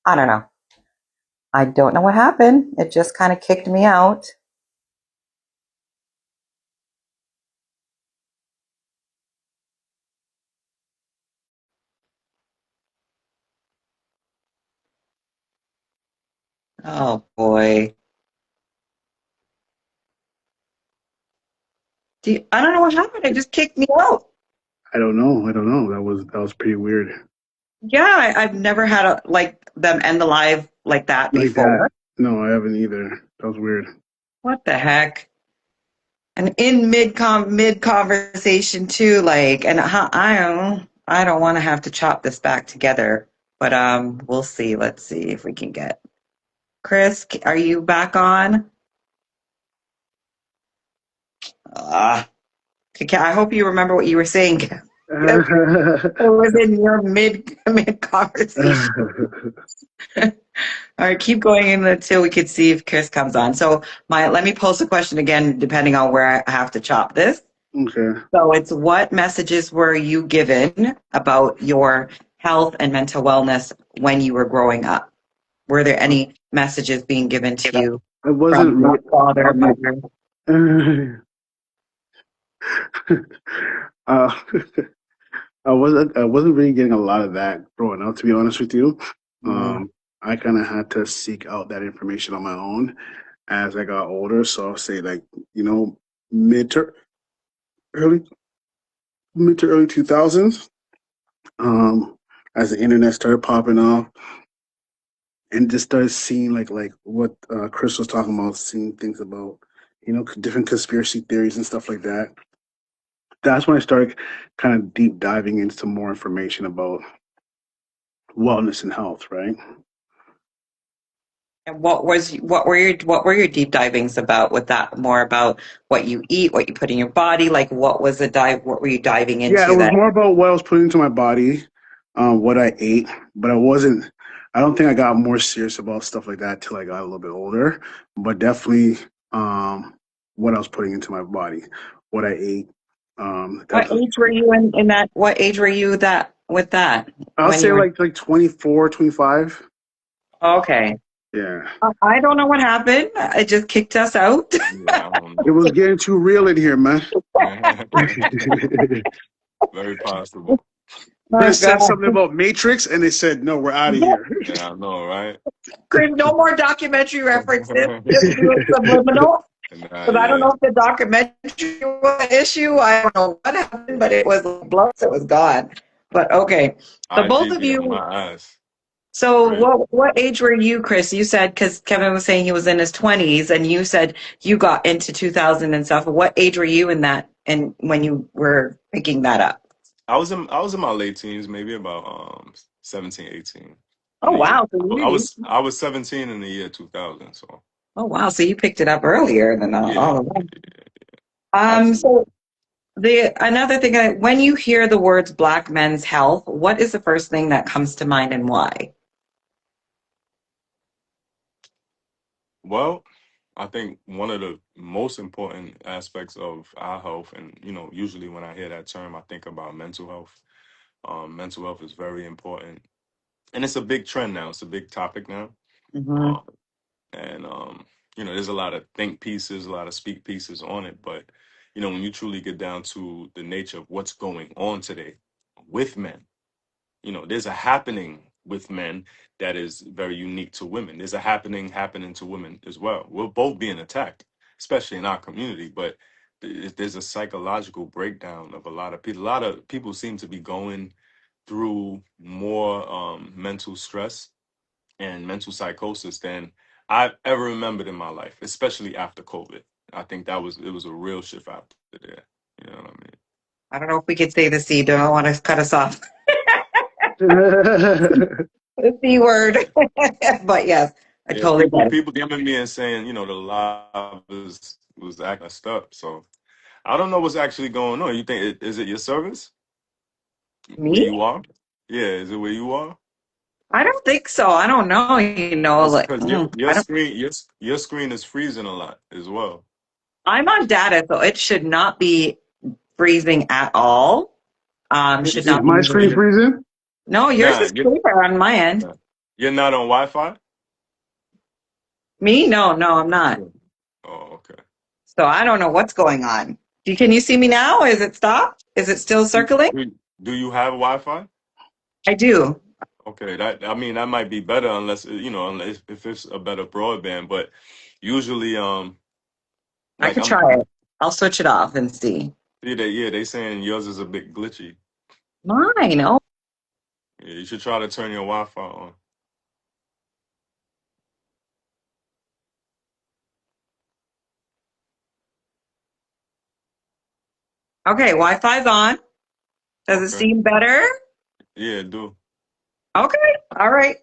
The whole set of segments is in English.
I don't know. I don't know what happened. It just kind of kicked me out. Oh boy. I don't know what happened. It just kicked me out. I don't know. I don't know. That was pretty weird. Yeah, I've never had like them end the live like that Like that. before. No, I haven't either. That was weird. What the heck? And in mid conversation too, like, and I don't want to have to chop this back together, but we'll see. Let's see if we can get Chris. Are you back on? Ah, I hope you remember what you were saying. It was in your mid conversation. All right, keep going in until we could see if Chris comes on. So let me pose the question again, depending on where I have to chop this. Okay. So it's what messages were you given about your health and mental wellness when you were growing up? Were there any messages being given to you I wasn't from your re- father, mother? uh, I wasn't really getting a lot of that growing up, to be honest with you. Mm. I kind of had to seek out that information on my own as I got older. So I'll say like, you know, mid to early mid to early 2000s, as the internet started popping off and just started seeing like what Chris was talking about, seeing things about, different conspiracy theories and stuff like that. That's when I started kind of deep diving into more information about wellness and health, right? And what were your deep divings about with that? More about what you eat, what you put in your body, like what was the dive? What were you diving Yeah, it into was that? more about what I was putting into my body, what I ate, but I don't think I got more serious about stuff like that till I got a little bit older, but definitely what I was putting into my body, what I ate. What Definitely. age were you in that? What age were you that with that I'll when say you were? like 24, 25. Okay. Yeah. I don't know what happened. It just kicked us out. Yeah, I don't It know. was getting too real in here, man. Very possible. Oh Chris said God. something about Matrix, and they said, "No, we're out of here." Yeah, I know, right? Chris, no more documentary references. Just do it subliminal. Nah, Because I don't yeah. know if the documentary was an issue. I don't know what happened, but it was blood, so it was gone. But okay. So both IG of be on you, my ass. so Crazy. what age were you, Chris? You said because Kevin was saying he was in his 20s, and you said you got into 2000 and stuff. What age were you in that and when you were picking that up? I was in my late teens, maybe about 17, 18 in Oh the year. wow. So I you was I was 17 in the year 2000, so Oh wow. So you picked it up earlier than yeah, all of us. absolutely. So the another thing, when you hear the words Black men's health, what is the first thing that comes to mind and why? Well, I think one of the most important aspects of our health, and usually when I hear that term, I think about mental health. Mental health is very important, and it's a big trend now. It's a big topic now. Hmm. Um, and there's a lot of think pieces, a lot of speak pieces on it. But when you truly get down to the nature of what's going on today with men, there's a happening with men that is very unique to women. There's a happening to women as well. We're both being attacked, especially in our community. But there's a psychological breakdown of a lot of people. A lot of people seem to be going through more mental stress and mental psychosis than I've ever remembered in my life, especially after COVID. I think it was a real shift after there. You know what I mean? I don't know if we could say the C. Don't want to cut us off. The C word. But yes, I Yeah, totally people get it. people coming me and saying, the live was acting up. So I don't know what's actually going on. You think is it your service where Me? you are? Yeah, is it where you are? I don't think so. I don't know. That's Like because your I don't. screen your screen is freezing a lot as well. I'm on data, so it should not be freezing at all. Should Is not be my screen moving. freezing? No, yours Nah, is clear on my end. nah. You're not on Wi-Fi? Me? No, no, I'm not. Yeah. Oh, okay. So I don't know what's going on. Can you see me now? Is it stopped? Is it still circling? Do you have Wi-Fi? I do. Okay, that I mean that might be better unless unless if it's a better broadband, but usually I like could I'm try it. I'll switch it off and see. yeah, they saying yours is a bit glitchy. Mine. Oh, Yeah, you should try to turn your Wi-Fi on. okay. Wi-Fi's on. Does it Okay. seem better? Yeah, do. Okay. All right.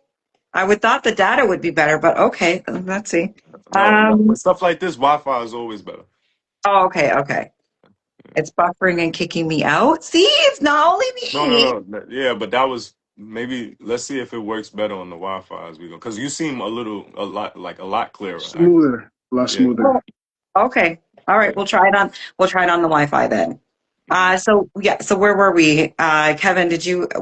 I would thought the data would be better, but okay. Let's see. No, no, with stuff like this, Wi-Fi is always better. Oh, okay. Okay. It's buffering and kicking me out. See, it's not only No, no, me. no. Yeah, but that was maybe let's see if it works better on the Wi-Fi as we go. Because you seem a lot clearer, actually. Smoother, a lot Yeah, smoother. Oh, okay. All right. yeah. We'll try it on the Wi-Fi then. Hmm. So yeah, so where were we? Kevin,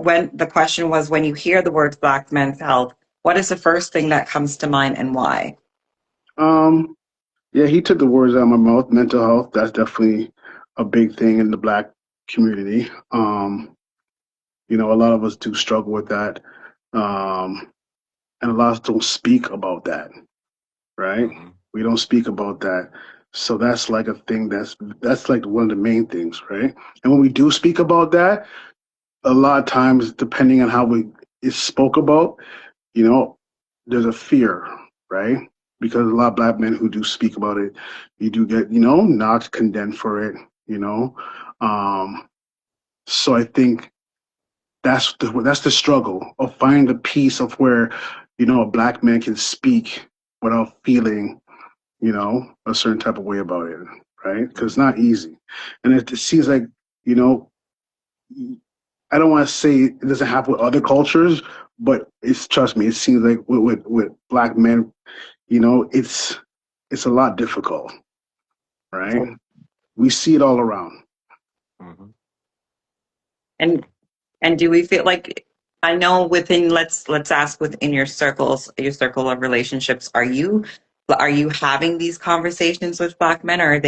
when the question was when you hear the words Black men's health, what is the first thing that comes to mind and why? Um, yeah, he took the words out of my mouth. Mental health, that's definitely a big thing in the black community. A lot of us do struggle with that. And a lot of us don't speak about that, right? Hmm. We don't speak about that. So that's like a thing that's like one of the main things, right? And when we do speak about that, a lot of times, depending on how we it's spoke about, you know, there's a fear, right? Because a lot of black men who do speak about it, you do get, knocked, condemned for it, you know. Um, so I think that's the struggle of finding the piece of where, a black man can speak without feeling, a certain type of way about it, right? Because it's Hmm. not easy, and it seems like, you know, I don't want to say it doesn't happen with other cultures, but it's trust me, it seems like with black men, it's a lot difficult, right? We see it all around. Hmm. And and do we feel like I know within let's ask within your circle of relationships, are you having these conversations with Black men? Or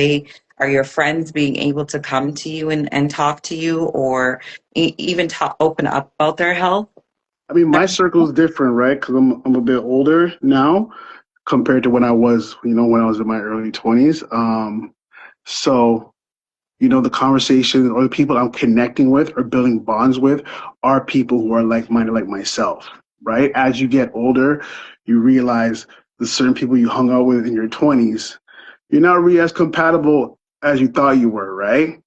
are your friends being able to come to you and talk to you or even talk open up about their health? I mean, my circle is different, right? Because I'm a bit older now compared to when I was, when I was in my early 20s. So the conversation or the people I'm connecting with or building bonds with are people who are like-minded like myself, right? As you get older, you realize the certain people you hung out with in your 20s, you're not really as compatible as you thought you were, right?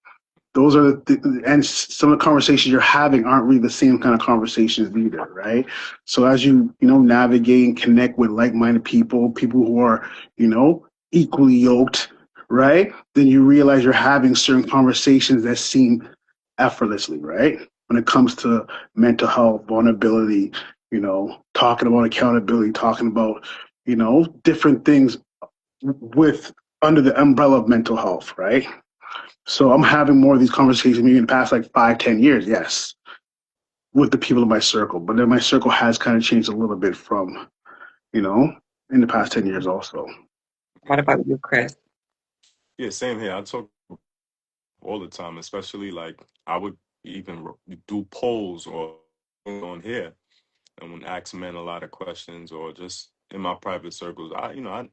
Those are and some of the conversations you're having aren't really the same kind of conversations either, right? So as you navigate and connect with like-minded people who are equally yoked, right? Then you realize you're having certain conversations that seem effortlessly, right? When it comes to mental health, vulnerability, talking about accountability, talking about different things with under the umbrella of mental health, right? So I'm having more of these conversations maybe in the past like 5, 10 years, yes, with the people in my circle. But then my circle has kind of changed a little bit from, you know, in the past 10 years also. What about you, Chris? Yeah, same here. I talk all the time, especially like I would even do polls or on here and would ask men a lot of questions or just in my private circles. I a lot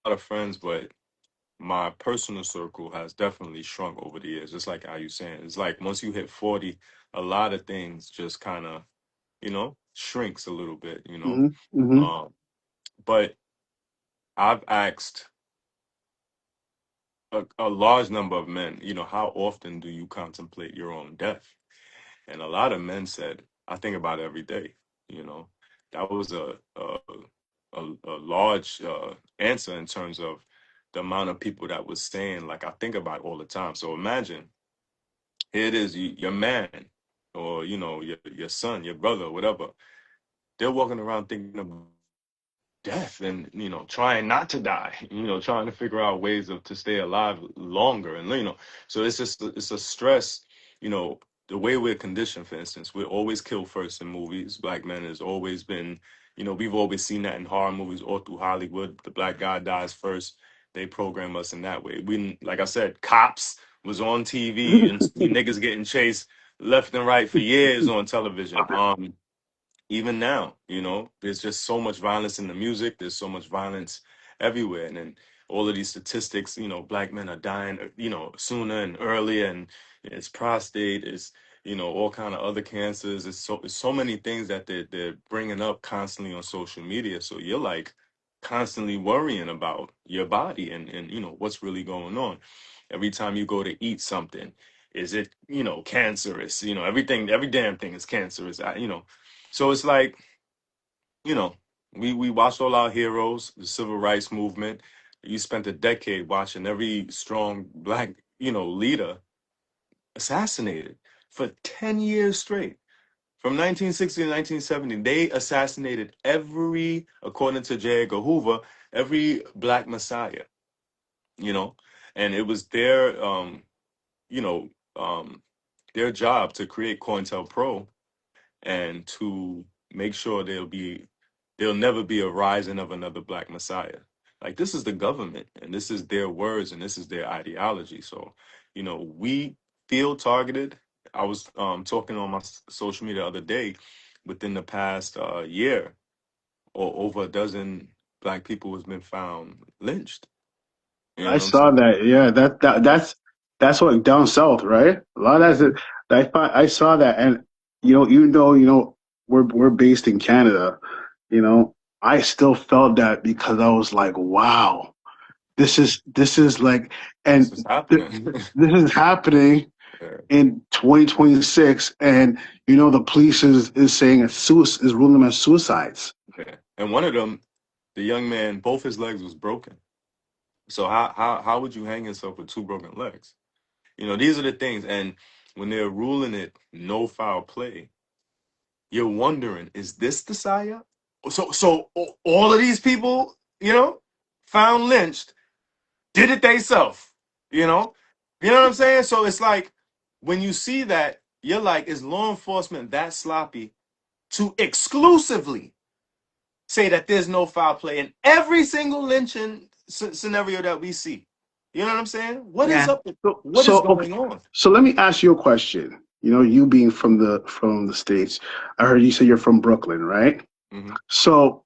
of friends, but my personal circle has definitely shrunk over the years. Just like how you saying, it's like once you hit 40, a lot of things just kind of shrinks a little bit. Hmm. Hmm. Um, but I've asked a large number of men, how often do you contemplate your own death? And a lot of men said, I think about it every day. You know, that was a large answer in terms of the amount of people that was saying, like, I think about it all the time. So imagine here it is, your man or, your son, your brother, whatever. They're walking around thinking about death and, trying not to die, trying to figure out ways to stay alive longer. And, so it's just, it's a stress, you know, the way we're conditioned, for instance, we're always killed first in movies. Black men has always been, we've always seen that in horror movies all through Hollywood. The black guy dies first. They program us in that way. We, like I said, Cops was on TV and you niggas getting chased left and right for years on television. Even now, there's just so much violence in the music. There's so much violence everywhere. And then all of these statistics, black men are dying, sooner and earlier. And it's prostate, it's, all kind of other cancers. It's so many things that they're bringing up constantly on social media. So you're like constantly worrying about your body and what's really going on. Every time you go to eat something, is it, cancerous? Everything, every damn thing is cancerous. So it's like, you know, we watched all our heroes, the civil rights movement. You spent a decade watching every strong black, leader assassinated for 10 years straight. From 1960 to 1970, they assassinated every, according to J. Edgar Hoover, every black messiah, you know, and it was you know, their job to create COINTELPRO and to make sure there'll never be a rising of another black messiah. Like this is the government and this is their words and this is their ideology. So, we feel targeted. I was talking on my social media the other day. Within the past year, or over a dozen black people has been found lynched. You know I what I'm saw saying? that. Yeah, that's what down south, right? A lot of Yeah. that's I saw that, and even though we're based in Canada, I still felt that because I was like, wow, this is like, This and is th- happening. this is happening Yeah, in 2026, and the police is saying is ruling them as suicides. yeah. And one of them, the young man, both his legs was broken. So how would you hang yourself with two broken legs? These are the things. And when they're ruling it no foul play, you're wondering, is this the Saya? So all of these people, found lynched, did it theyself. You know? You know what I'm saying? So it's like when you see that, you're like, is law enforcement that sloppy to exclusively say that there's no foul play in every single lynching scenario that we see? You know what I'm saying? What is Yeah. up? So What is so okay, going on? so let me ask you a question. You being from the States, I heard you say you're from Brooklyn, right? Hmm. So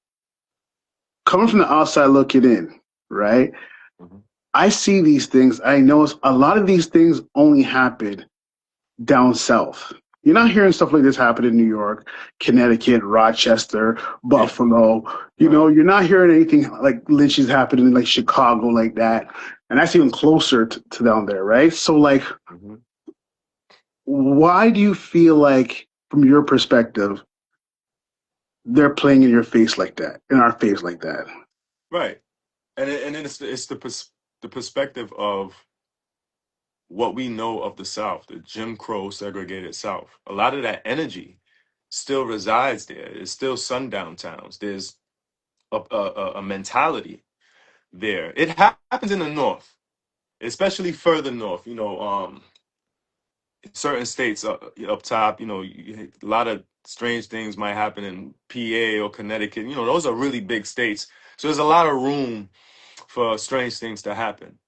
coming from the outside looking in, right? Hmm. I see these things. I know a lot of these things only happen down south. You're not hearing stuff like this happen in New York, Connecticut, Rochester, Yeah. Buffalo. Right. You're not hearing anything like lynchings happening in like Chicago like that. And that's even closer to down there, right? So like Hmm. why do you feel like, from your perspective, they're playing in your face like that, in our face like that? Right. And then it's the perspective of what we know of the South, the Jim Crow segregated South. A lot of that energy still resides there. It's still sundown towns. There's a mentality there. It happens in the North, especially further north. Certain states up top. A lot of strange things might happen in PA or Connecticut. Those are really big states. So there's a lot of room for strange things to happen.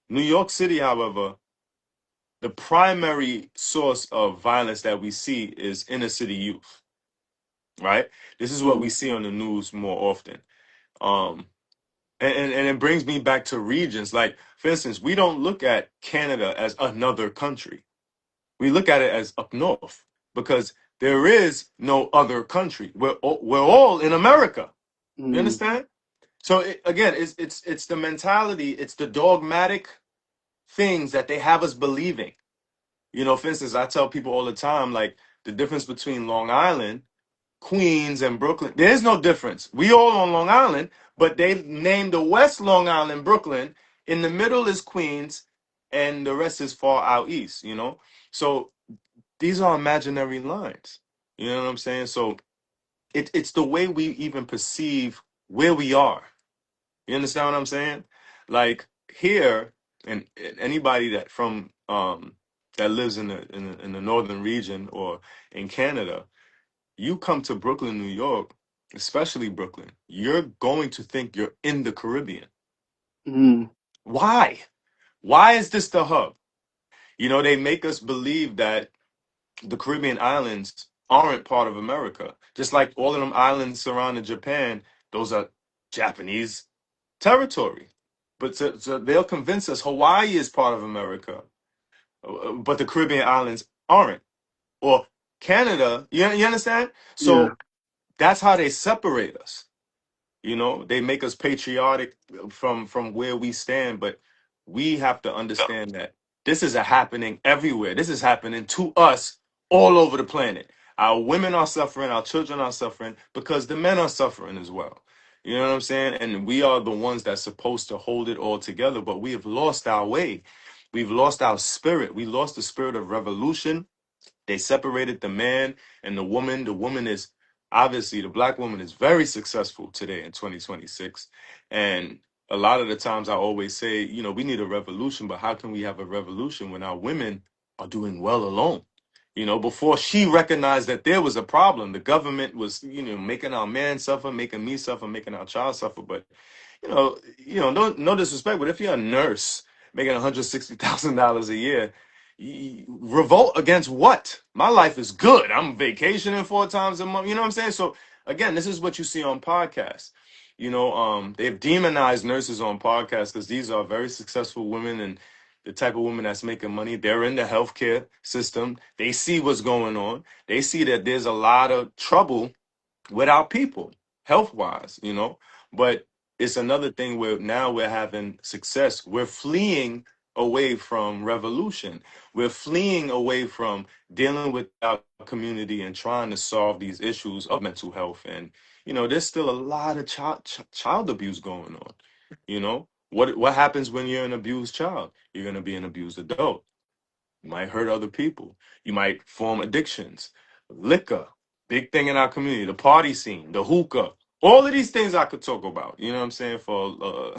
New York City, however, the primary source of violence that we see is inner city youth, right? This is what we Mm, see on the news more often. Um, and it brings me back to regions. Like, for instance, we don't look at Canada as another country. We look at it as up north because there is no other country. We're all in America. You mm, understand? So again, it's the mentality, it's the dogmatic things that they have us believing. For instance, I tell people all the time, like the difference between Long Island, Queens, and Brooklyn. There's no difference. We all on Long Island, but they named the West Long Island Brooklyn. In the middle is Queens, and the rest is far out east. So these are imaginary lines. You know what I'm saying? So it's the way we even perceive where we are. You understand what I'm saying? Like here, and anybody that from that lives in the northern region or in Canada, you come to Brooklyn, New York, especially Brooklyn, you're going to think you're in the Caribbean. Mm. Why? Why is this the hub? You know, they make us believe that the Caribbean islands aren't part of America. Just like all of them islands surrounding Japan, those are Japanese territory. But so they'll convince us Hawaii is part of America, but the Caribbean islands aren't. Or Canada, you understand? Yeah. So that's how they separate us. You know, they make us patriotic from where we stand, but we have to understand that this is a happening everywhere. This is happening to us all over the planet. Our women are suffering, our children are suffering because the men are suffering as well. You know what I'm saying? And we are the ones that's supposed to hold it all together, but we have lost our way. We've lost our spirit. We lost the spirit of revolution. They separated the man and the woman. The woman is obviously, the black woman is very successful today in 2026. And a lot of the times I always say, you know, we need a revolution, but how can we have a revolution when our women are doing well alone? You know, before she recognized that there was a problem, the government was, you know, making our man suffer, making me suffer, making our child suffer. But no disrespect, but if you're a nurse making $160,000 a year, revolt against what? My life is good. I'm vacationing 4 times a month. You know what I'm saying? So again, this is what you see on podcasts. You know, they've demonized nurses on podcasts because these are very successful women and the type of women that's making money. They're in the healthcare system. They see what's going on. They see that there's a lot of trouble with our people, health wise, you know. But it's another thing where now we're having success. We're fleeing away from revolution. We're fleeing away from dealing with our community and trying to solve these issues of mental health. And, you know, there's still a lot of child abuse going on. You know, what happens when you're an abused child? You're going to be an abused adult. You might hurt other people. You might form addictions. Liquor, big thing in our community. The party scene, the hookah. All of these things I could talk about. You know what I'm saying, for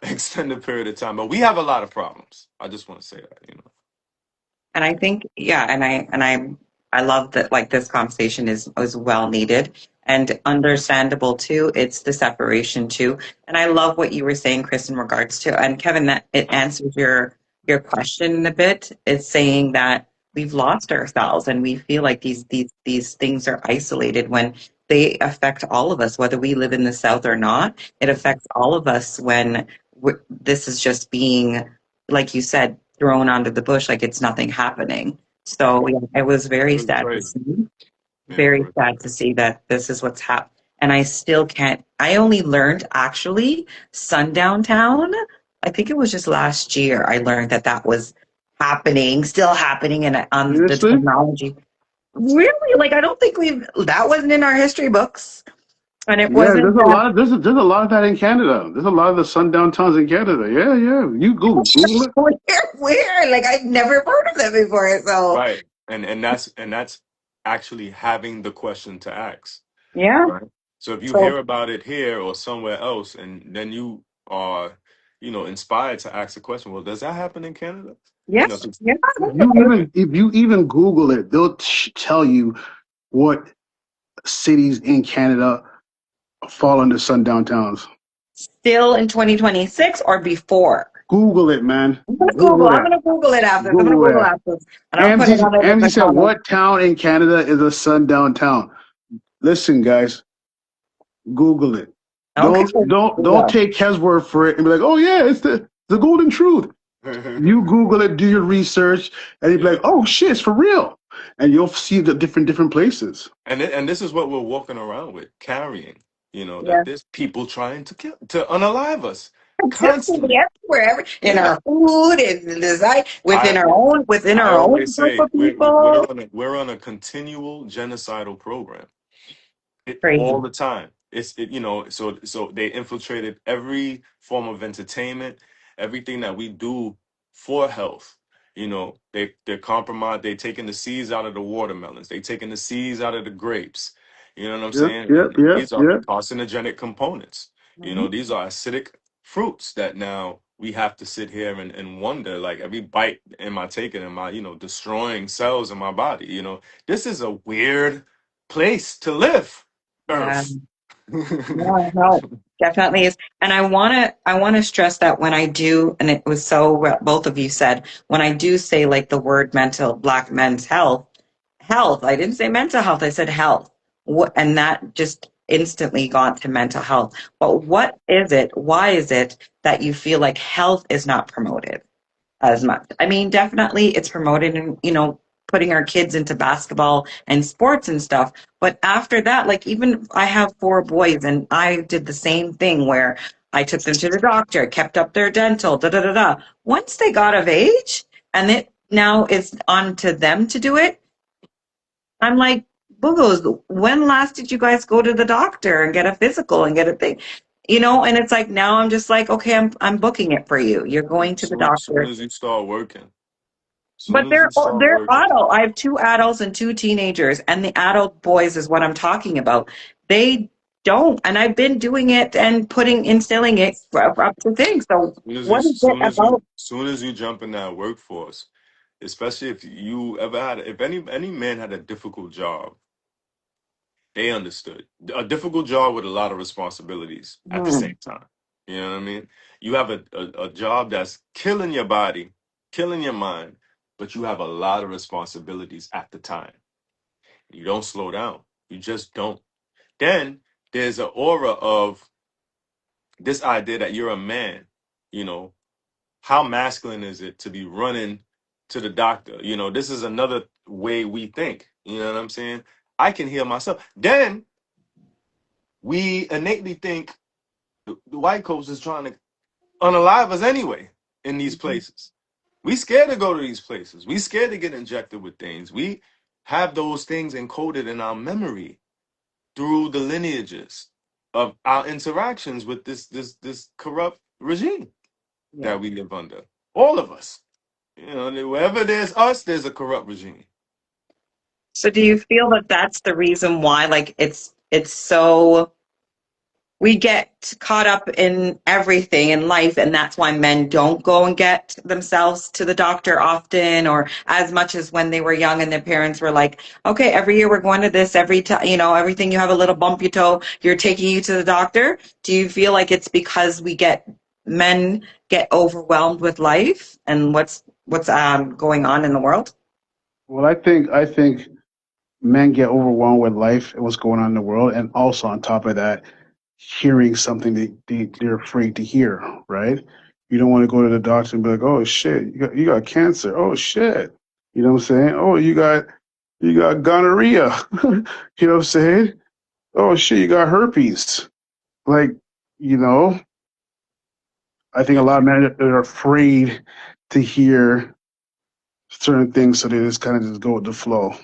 extended period of time. But we have a lot of problems. I just want to say that. You know. And I think, yeah, I love that like this conversation is well needed and understandable too. It's the separation too. And I love what you were saying, Chris, in regards to, and Kevin, that it answers your question a bit. It's saying that we've lost ourselves and we feel like these things are isolated when they affect all of us, whether we live in the South or not. It affects all of us when this is just being, like you said, thrown onto the bush like it's nothing happening. So yeah, it was very Really sad to crazy. see. Yeah, Very really sad to crazy. see that this is what's happened. And I still can't. I only learned actually Sundown Town. I think it was just last year. I learned that that was happening, still happening, and on the Seriously? technology. Really, like I don't think we've. That wasn't in our history books, and it Yeah, wasn't. there's a lot of there's a lot of that in Canada. There's a lot of the sundown towns in Canada. Yeah, yeah. You Google it. Where? Like I've never heard of that before. So Right. And that's actually having the question to ask. yeah. Right. So if you So hear about it here or somewhere else, and then you are, you know, inspired to ask the question, well, does that happen in Canada? yeah, You know, so yeah. If you even Google it, they'll tell you what cities in Canada fall under sundown towns. Still in 2026 or before? Google it, man. I'm gonna Google. Google I'm that. gonna Google it after this. I'm gonna Google Google that. after this, and I'll put it on it in Amzy the said, comments. "What town in Canada is a sundown town?" Listen, guys, Google it. Okay. Don't Yeah. take his word for it and be like, "Oh yeah, it's the golden truth." You Google it, do your research, and you'll be yeah. like, "Oh shit, it's for real," and you'll see the different places. And this is what we're walking around with, carrying, you know, Yeah. that there's people trying to kill, to unalive us Definitely constantly. everywhere, in Yeah. our food, in the design, I within I our own always group say of people. we're on a continual genocidal program. All Crazy. the time. You know, so they infiltrated every form of entertainment, everything that we do for health. You know, they're compromised. They taking the seeds out of the watermelons. They taking the seeds out of the grapes. You know what I'm Yep, saying? yep, And yep, these are yep. carcinogenic components. You Mhm. know, these are acidic fruits that now we have to sit here and wonder, like every bite am I taking, am I, destroying cells in my body? This is a weird place to live, Yeah. Earth. No, no, definitely is. And I want to stress that when I do, and it was so what both of you said, when I do say like the word mental, black men's health, I didn't say mental health, I said health. And that just instantly got to mental health. But what is it? Why is it that you feel like health is not promoted as much? I mean, definitely it's promoted in, putting our kids into basketball and sports and stuff. But after that, like even I have four boys and I did the same thing where I took them to the doctor, kept up their dental, da da da da. Once they got of age and it now it's on to them to do it, I'm like, boo when last did you guys go to the doctor and get a physical and get a thing? And it's like now I'm just like, okay, I'm booking it for you. You're going to the Soon doctor. as you start working, But soon as you start they're working. adult. I have two adults and two teenagers, and the adult boys is what I'm talking about. They don't, and I've been doing it and instilling it for up to things. So what is it about? Soon as you jump in that workforce, especially if you ever had, if any man had a difficult job, they understood a difficult job with a lot of responsibilities at the Hmm, same time. You know what I mean? You have a job that's killing your body, killing your mind, but you have a lot of responsibilities at the time. You don't slow down. You just don't. Then there's an aura of this idea that you're a man. You know, how masculine is it to be running to the doctor? This is another way we think. You know what I'm saying? I can heal myself. Then we innately think the white coast is trying to unalive us anyway in these places. We scared to go to these places. We scared to get injected with things. We have those things encoded in our memory through the lineages of our interactions with this corrupt regime yeah. that we live under. All of us. Wherever there's us, there's a corrupt regime. So do you feel that that's the reason why, like, it's so we get caught up in everything in life, and that's why men don't go and get themselves to the doctor often or as much as when they were young and their parents were like, okay, every year we're going to this, every time, everything you have a little bump your toe, you're taking you to the doctor. Do you feel like it's because men get overwhelmed with life and what's going on in the world? Well, I think men get overwhelmed with life and what's going on in the world, and also on top of that, hearing something they're afraid to hear. Right? You don't want to go to the doctor and be like, "Oh shit, you got cancer. Oh shit." You know what I'm saying? Oh, you got gonorrhea. You know what I'm saying? Oh shit, you got herpes. Like, you know, I think a Yeah. lot of men are afraid to hear certain things, so they just kind of just go with the flow,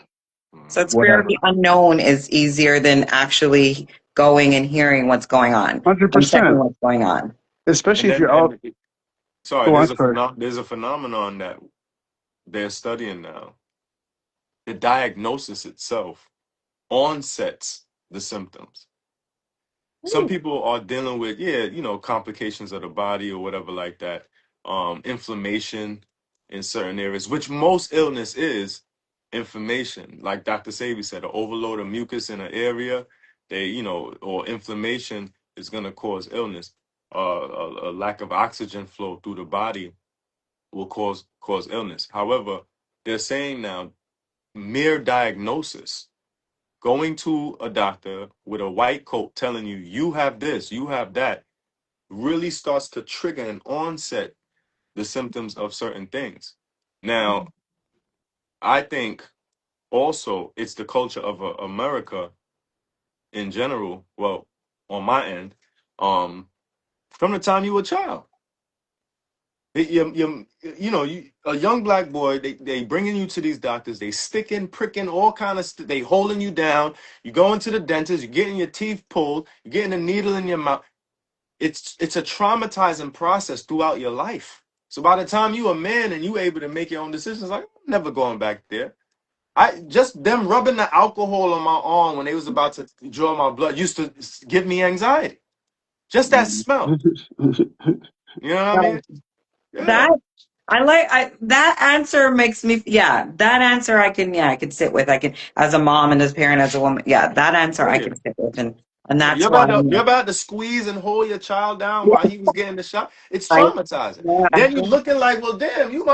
So it's fear of whatever. the unknown is easier than actually going and hearing what's going on Hundred and checking percent. what's going on. Especially And if then you're out. and sorry, Oh, I'm sorry. there's a phenomenon that they're studying now. The diagnosis itself onsets the symptoms. Some Ooh, people are dealing with, yeah, complications of the body or whatever like that, inflammation in certain areas, which most illness is inflammation. Like Dr. Sabi said, an overload of mucus in an area, or inflammation is going to cause illness. A lack of oxygen flow through the body will cause illness. However, they're saying now mere diagnosis, going to a doctor with a white coat telling you you have this, you have that, really starts to trigger and onset the symptoms of certain things. Now, I think also it's the culture of America in general. Well, on my end, um, from the time you were a child. A young black boy, they bringing you to these doctors, they sticking, pricking, all kind of, they holding you down. You going to the dentist, you're getting your teeth pulled, you're getting a needle in your mouth. It's a traumatizing process throughout your life. So by the time you a man and you able to make your own decisions, like I'm never going back there. I just them rubbing the alcohol on my arm when they was about to draw my blood used to give me anxiety. Just that smell. You know what I no. mean? Yeah, That that answer makes me, yeah, that answer I can sit with. I can, as a mom and as a parent, as a woman, yeah, that answer I yeah. can sit with. And Yeah, that's why, you're about to squeeze and hold your child down yeah, while he was getting the shot. It's right, traumatizing. yeah, Then you looking like, well, damn, you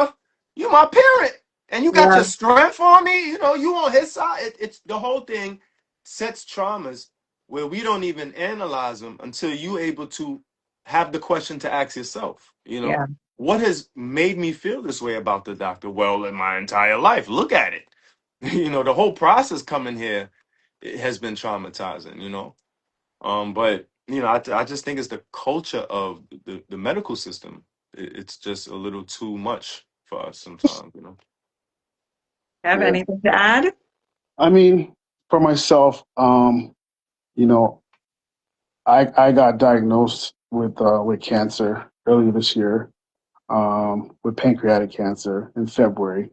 my parent, and you got yeah, your strength on me. You know, you on his side. It's the whole thing sets traumas where we don't even analyze them until you able to have the question to ask yourself. You yeah, know, what has made me feel this way about the doctor? Well, in my entire life, look at it. You know, the whole process coming here, it has been traumatizing. You know. But you know, I just think it's the culture of the medical system. It's just a little too much for us sometimes, you know. have Yeah. anything to add? I mean, for myself, you know, I got diagnosed with cancer earlier this year, with pancreatic cancer in February.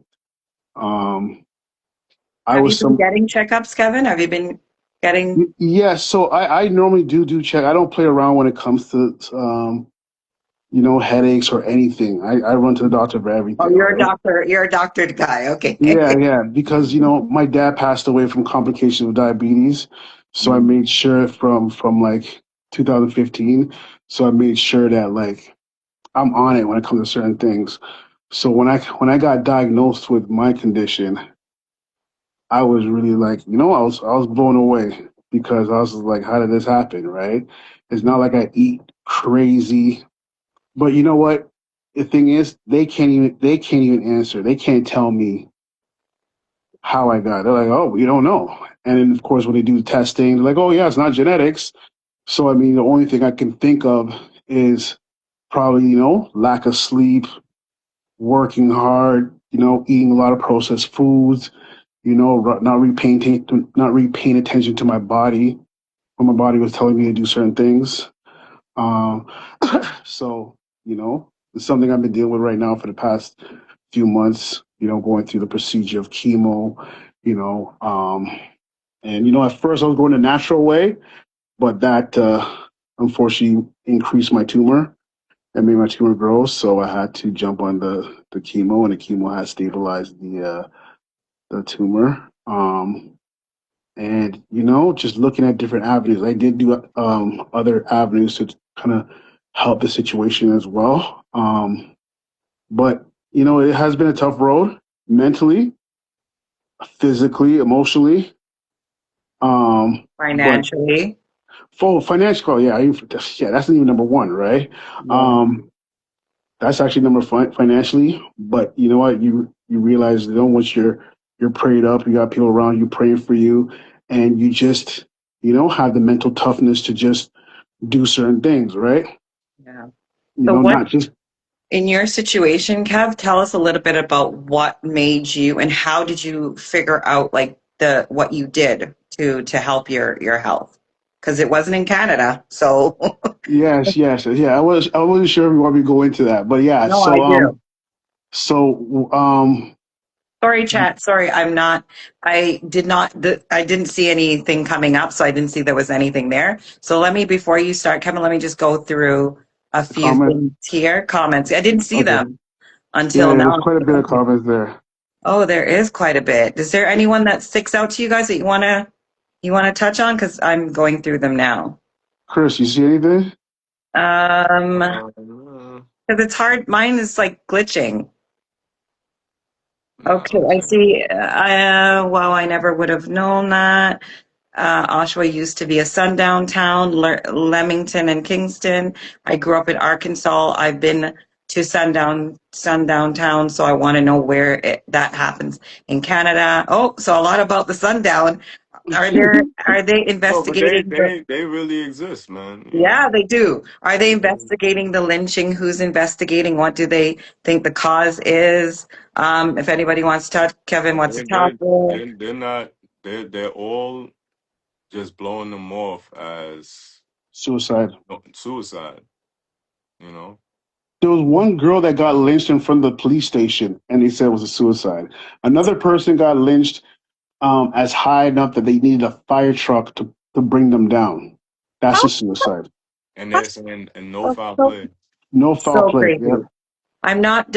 Um, I Have you was been some getting checkups, Kevin? Have you been getting, Yeah, so I normally do check. I don't play around when it comes to headaches or anything. I run to the doctor for oh, everything, right? you're a doctored guy. Okay. Yeah, yeah, because my dad passed away from complications of diabetes, so I Mm, made sure from like 2015. So I made sure that like I'm on it when it comes to certain things. So when I got diagnosed with my condition, I was really like, I was blown away because I was like, how did this happen, right? It's not like I eat crazy, but you know what? The thing is, they can't even answer. They can't tell me how I got it. They're like, oh, we don't know. And then of course when they do testing, they're like, oh yeah, it's not genetics. So I mean, the only thing I can think of is probably, lack of sleep, working hard, eating a lot of processed foods, not really paying attention to my body when my body was telling me to do certain things. Um, so it's something I've been dealing with right now for the past few months. Going through the procedure of chemo. And at first I was going the natural way, but that unfortunately increased my tumor and made my tumor grow. So I had to jump on the chemo, and the chemo has stabilized the tumor. And just looking at different avenues, I did do other avenues to kind of help the situation as well. But it has been a tough road mentally, physically, emotionally. But financially. for financial, yeah, yeah, that's not even number one, right? Yeah. Um, that's actually number financially. But you know what? You realize once you're prayed up, you got people around you praying for you, and you just have the mental toughness to just do certain things, right? Yeah. So what, Not just in your situation, Kev, tell us a little bit about what made you and how did you figure out like the what you did to help your health? Because it wasn't in Canada. So yes, yes, yeah. I wasn't sure if we want me to go into that, but yeah. no, I do. So Sorry, chat. Sorry, I'm not. I didn't see anything coming up, so I didn't see there was anything there. So let me, before you start, Kevin, let me just go through a few comment. things here. Comments. I didn't see Okay. them until Yeah, now. there's quite a bit of Okay. comments there. Oh, there is quite a bit. Is there anyone that sticks out to you guys that you wanna touch on? Because I'm going through them now. Chris, you see anything? Uh, Because it's hard. Mine is like glitching. nah, Okay, I'm I saying. see. Wow, I never would have known that. Oshawa used to be a sundown town, Leamington and Kingston. I grew up in Arkansas. I've been to sundown town, so I want to know where that happens in Canada. Oh, so a lot about the sundown. Are they Oh, but they investigating the, they they really exist, man. You know. yeah, they do. Are they They- investigating the lynching? Who's investigating? What do they think the cause is? If anybody wants to talk, Kevin wants to They talk. they they're not they're all just blowing them off as Suicide. suicide. You know. There was one girl that got lynched in front of the police station, and they said it was a suicide. Another person got lynched as high enough that they needed a fire truck to bring them down. That's How, a suicide. And how they're saying and no so, foul so play. No foul so play. crazy. Yeah. I'm not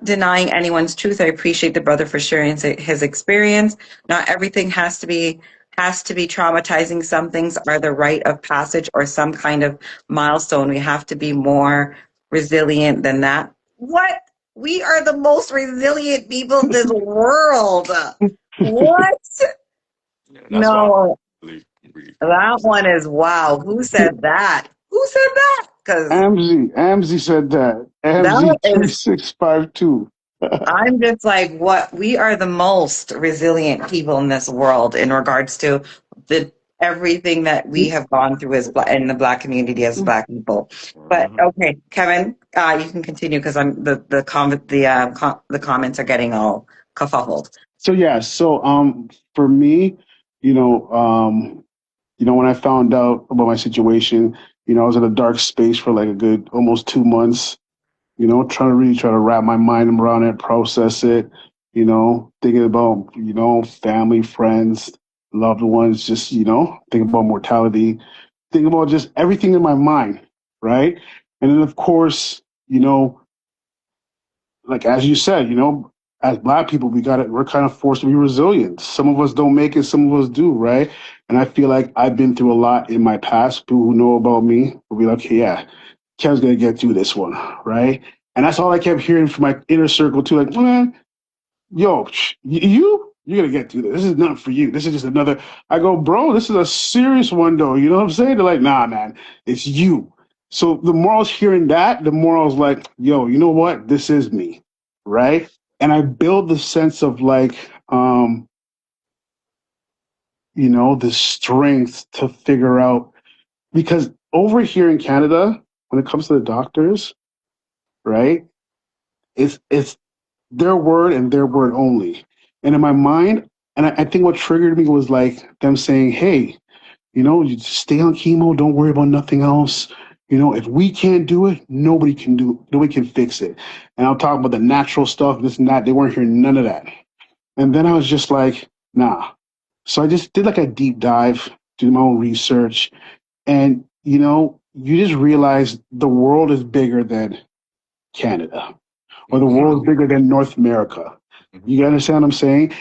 denying anyone's truth. I appreciate the brother for sharing his experience. Not everything has to be traumatizing. Some things are the rite of passage or some kind of milestone. We have to be more resilient than that. What? We are the most resilient people in this world. What? Yeah, that's why I No, really, really, that one is wow. Who said that? Who said that? Because Amzi said that. that Amzi is 3652. I'm just like, what we are the most resilient people in this world in regards to the everything that we have gone through as in the black community as black people. But Mhm. okay, Kevin, you can continue because I'm the comments are getting all kerfuffled. So yeah, so for me, you know, when I found out about my situation, I was in a dark space for like a good almost 2 months, trying to really try to wrap my mind around it, process it, thinking about, family, friends, loved ones, just, thinking about mortality, thinking about just everything in my mind, right? And then of course, like as you said, as black people, we're kind of forced to be resilient. Some of us don't make it, some of us do, right? And I feel like I've been through a lot in my past. People who know about me will be like, hey, yeah, Kev's gonna get through this one, right? And that's all I kept hearing from my inner circle too. Like, man, yo, you're gonna get through this. This is nothing for you. This is just another. I go, bro, this is a serious one though. You know what I'm saying? They're like, nah, man, it's you. So the more I was hearing that, the more I was like, yo, you know what? This is me, right? And I build the sense of like, the strength to figure out because over here in Canada, when it comes to the doctors, right? It's their word and their word only. And in my mind, and I think what triggered me was like them saying, hey, you just stay on chemo, don't worry about nothing else. If we can't do it, nobody can fix it. And I'll talk about the natural stuff, this and that. They weren't hearing none of that. And then I was just like, nah. So I just did like a deep dive, did my own research, and you just realize the world is bigger than Canada or the Mhm. world is bigger than North America. Mhm. You understand what I'm saying?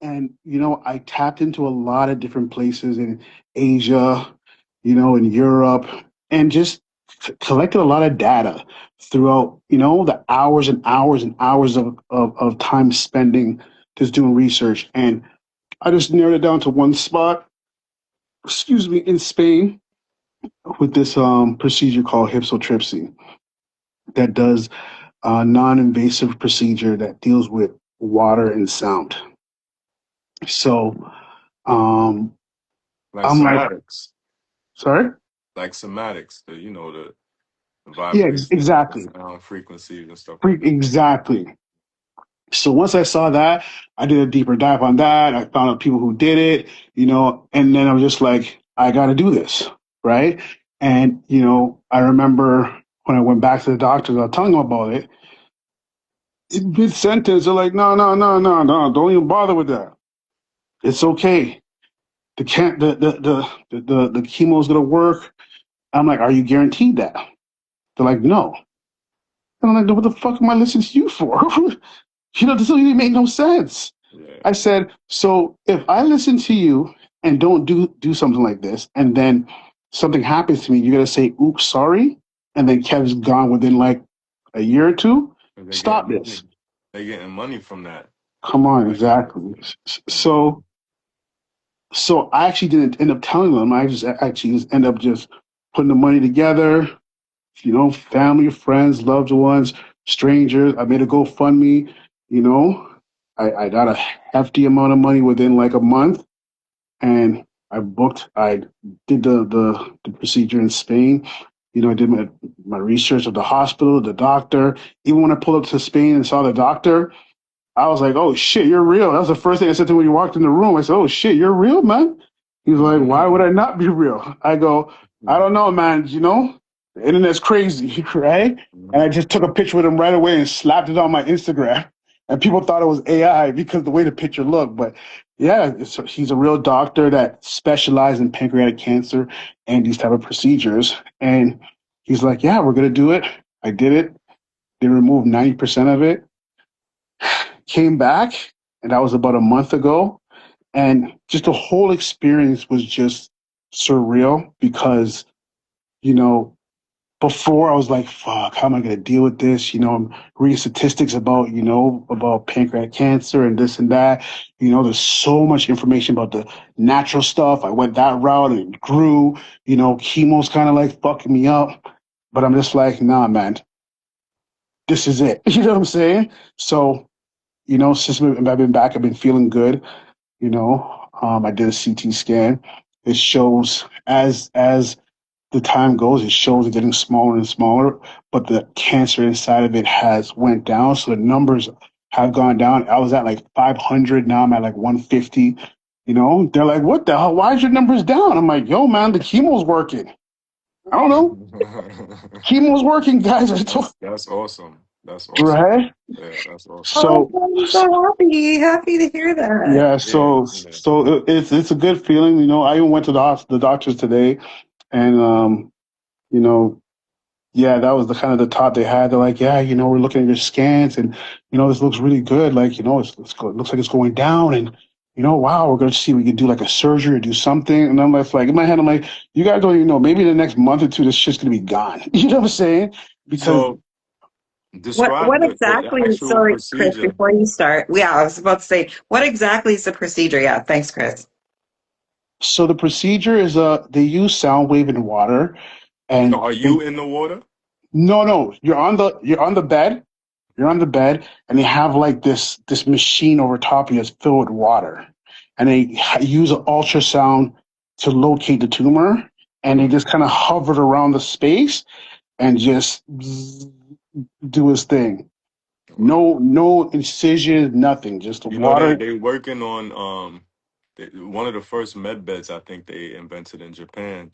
And I tapped into a lot of different places in Asia, in Europe, and just collected a lot of data throughout, the hours and hours and hours of time spending just doing research. And I just narrowed it down to one spot, excuse me, in Spain with this procedure called hypsotrypsy that does a non-invasive procedure that deals with water and sound. So Like I'm like, somatics, sorry? like somatics, the Yeah, vibration, exactly. sound frequencies and stuff like that. Exactly. So once I saw that, I did a deeper dive on that. I found out people who did it, and then I was just like, I got to do this, right? And I remember when I went back to the doctors, I was telling them about it. In mid sentence, they're like, no, no, no, no, no, don't even bother with that. It's okay. The can't the chemo's gonna work. I'm like, are you guaranteed that? They're like, no. And I'm like, what the fuck am I listening to you for? This really make no sense. Yeah, I said, so if I listen to you and don't do something like this, and then something happens to me, you're gonna say, oops, sorry, and then Kev's gone within like a year or two. 'cause Stop this. they getting money from that. Come on, Like, exactly. mhm. So I actually didn't end up telling them. I just actually just end up just putting the money together, family, friends, loved ones, strangers. I made a GoFundMe, you know. I got a hefty amount of money within like a month and I did the procedure in Spain. I did my research of the hospital, the doctor. Even when I pulled up to Spain and saw the doctor, I was like, "Oh shit, you're real." That was the first thing I said to him when he walked in the room. I said, "Oh shit, you're real, man." He's like, "Why would I not be real?" I go, "I don't know, man. The internet's crazy, right?" And I just took a picture with him right away and slapped it on my Instagram. And people thought it was AI because the way the picture looked. But yeah, he's a real doctor that specializes in pancreatic cancer and these type of procedures. And he's like, "Yeah, we're gonna do it." I did it. They removed 90% of it. Came back, and that was about a month ago. And just the whole experience was just surreal because, you know, before I was like, fuck, how am I going to deal with this? I'm reading statistics about, about pancreatic cancer and this and that. There's so much information about the natural stuff. I went that route and it grew, chemo's kind of like fucking me up. But I'm just like, nah, man, this is it. You know what I'm saying? So, since I've been back, I've been feeling good. I did a CT scan. It shows as the time goes, it shows it getting smaller and smaller, but the cancer inside of it has went down. So the numbers have gone down. I was at like 500. Now I'm at like 150. They're like, what the hell? Why is your numbers down? I'm like, yo, man, the chemo's working. I don't know. Chemo's working, guys. I told, That's awesome. That's awesome. right? Yeah, that's awesome. Oh, So, I'm so happy. Happy to hear that. yeah, Yeah, it's a good feeling. I even went to the doctors today, and you know, yeah, that was the kind of the thought they had. They're like, yeah, we're looking at your scans, and this looks really good. Like, it looks like it's going down, and wow, we're going to see if we can do like a surgery or do something. And I'm like, in my head, I'm like, you guys don't even know. Maybe in the next month or two, this shit's going to be gone. You know what I'm saying? Because so What describe the exactly, actual sorry, Chris, procedure. before you start. Yeah, I was about to say, what exactly is the procedure? Yeah, thanks, Chris. so the procedure is they use sound wave in water, So and are you in the water? no, you're on the bed, and they have like this machine over top of you that's filled with water, and they use an ultrasound to locate the tumor, and they Hmm. just kind of hovered around the space and just do his thing. Wow. No incision, nothing, just You know they water. they working on one of the first med beds I think they invented in Japan.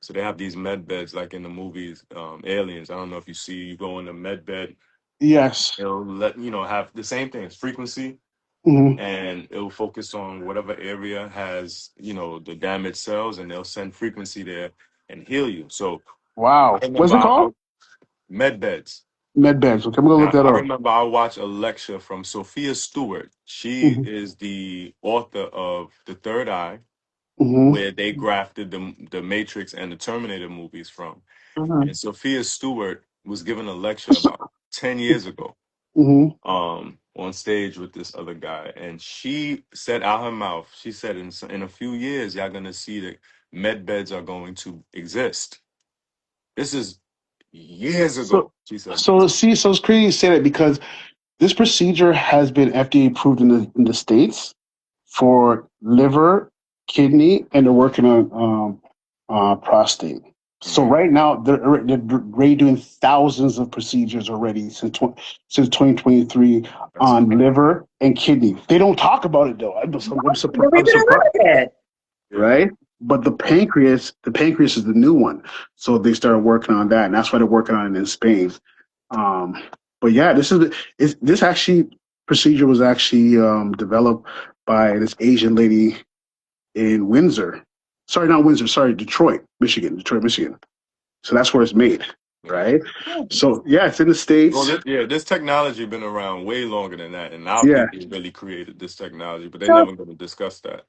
So they have these med beds like in the movies, Aliens. I don't know if you see you go in the med bed, Yes. it'll let have the same thing, it's frequency, Hmm. and it'll focus on whatever area has, the damaged cells, and they'll send frequency there and heal you. So I Wow. What's remember it called? med beds. Med beds. Okay, I'm gonna look Now, that I up. remember I watched a lecture from Sophia Stewart. She Hmm. is the author of The Third Eye, Hmm. where they grafted the Matrix and the Terminator movies from. Hmm. And Sophia Stewart was given a lecture about 10 years ago, Hmm. on stage with this other guy. And she said out her mouth, she said, in a few years, y'all going to see that med beds are going to exist. This is years So, ago, she said so this. see, so it's crazy you say that because this procedure has been FDA approved in the states for liver, kidney, and they're working on prostate. So Mhm. right now they're already doing thousands of procedures already since 2023 That's on crazy. liver and kidney. They don't talk about it though. Never I'm even surprised, heard of it. Yeah. right? But the pancreas is the new one. So they started working on that, and that's why they're working on it in Spain. Um, but yeah, this actually procedure was actually developed by this Asian lady in Windsor. Sorry, not Windsor. Sorry, Detroit, Michigan. Detroit, Michigan. So that's where it's made, Yeah. right? So yeah, it's in the Well, states. this technology been around way longer than that, and our Yeah, people really created this technology, but they're So, never going to discuss that.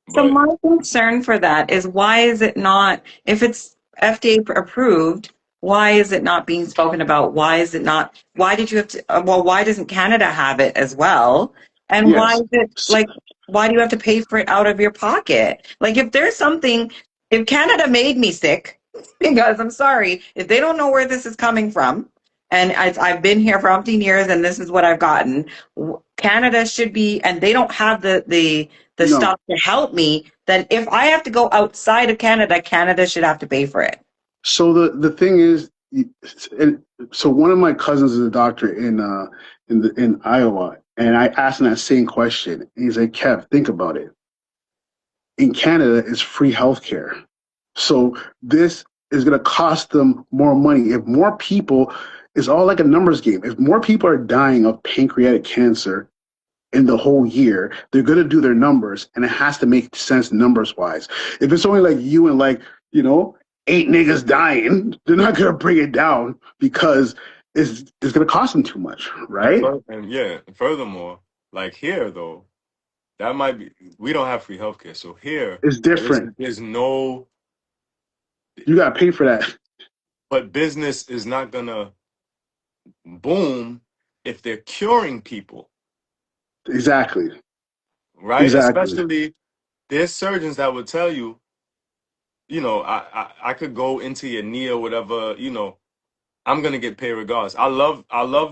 so But my concern for that is why is it not, if it's FDA approved, why is it not being spoken about? Why is it not, why did you have to, well, why doesn't Canada have it as well? And why yes. is it like, why do you have to pay for it out of your pocket? Like, if there's something, if Canada made me sick, because I'm sorry, if they don't know where this is coming from, and I've been here for umpteen years and this is what I've gotten, Canada should be, and they don't have the No. stuff to help me, then if I have to go outside of Canada, Canada should have to pay for it. So the thing is, and so one of my cousins is a doctor in Iowa, and I asked him that same question. He's like, Kev, think about it. In Canada, it's free healthcare. So this is going to cost them more money. If more people, it's all like a numbers game. If more people are dying of pancreatic cancer in the whole year, they're going to do their numbers, and it has to make sense numbers wise. If it's only like you and like, 8 niggas dying, they're not going to bring it down because is going to cost them too much, right? And yeah, furthermore, like here though, that might be we don't have free healthcare. So here It's different. there's no You got to pay for that. but business is not gonna boom if they're curing people, Exactly. right? Exactly. Especially there's surgeons that would tell you, I could go into your knee or whatever, I'm gonna get paid regardless. I love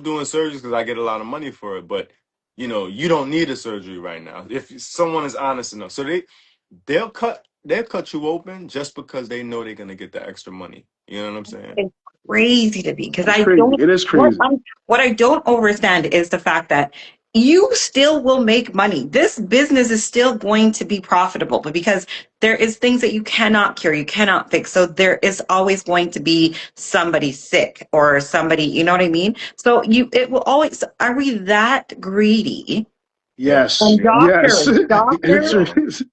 doing surgeries because I get a lot of money for it, but you don't need a surgery right now. If someone is honest enough. So they'll cut you open just because they know they're gonna get the extra money. You know what I'm saying? It's crazy to me because It's I crazy. don't It is crazy. what I don't understand is the fact that you still will make money. This business is still going to be profitable, but because there is things that you cannot cure, you cannot fix. So there is always going to be somebody sick or somebody, you know what I mean? So it will always, are we that greedy? Yeah, Yes. And yeah, Yes. doctors, The doctors answer yeah. is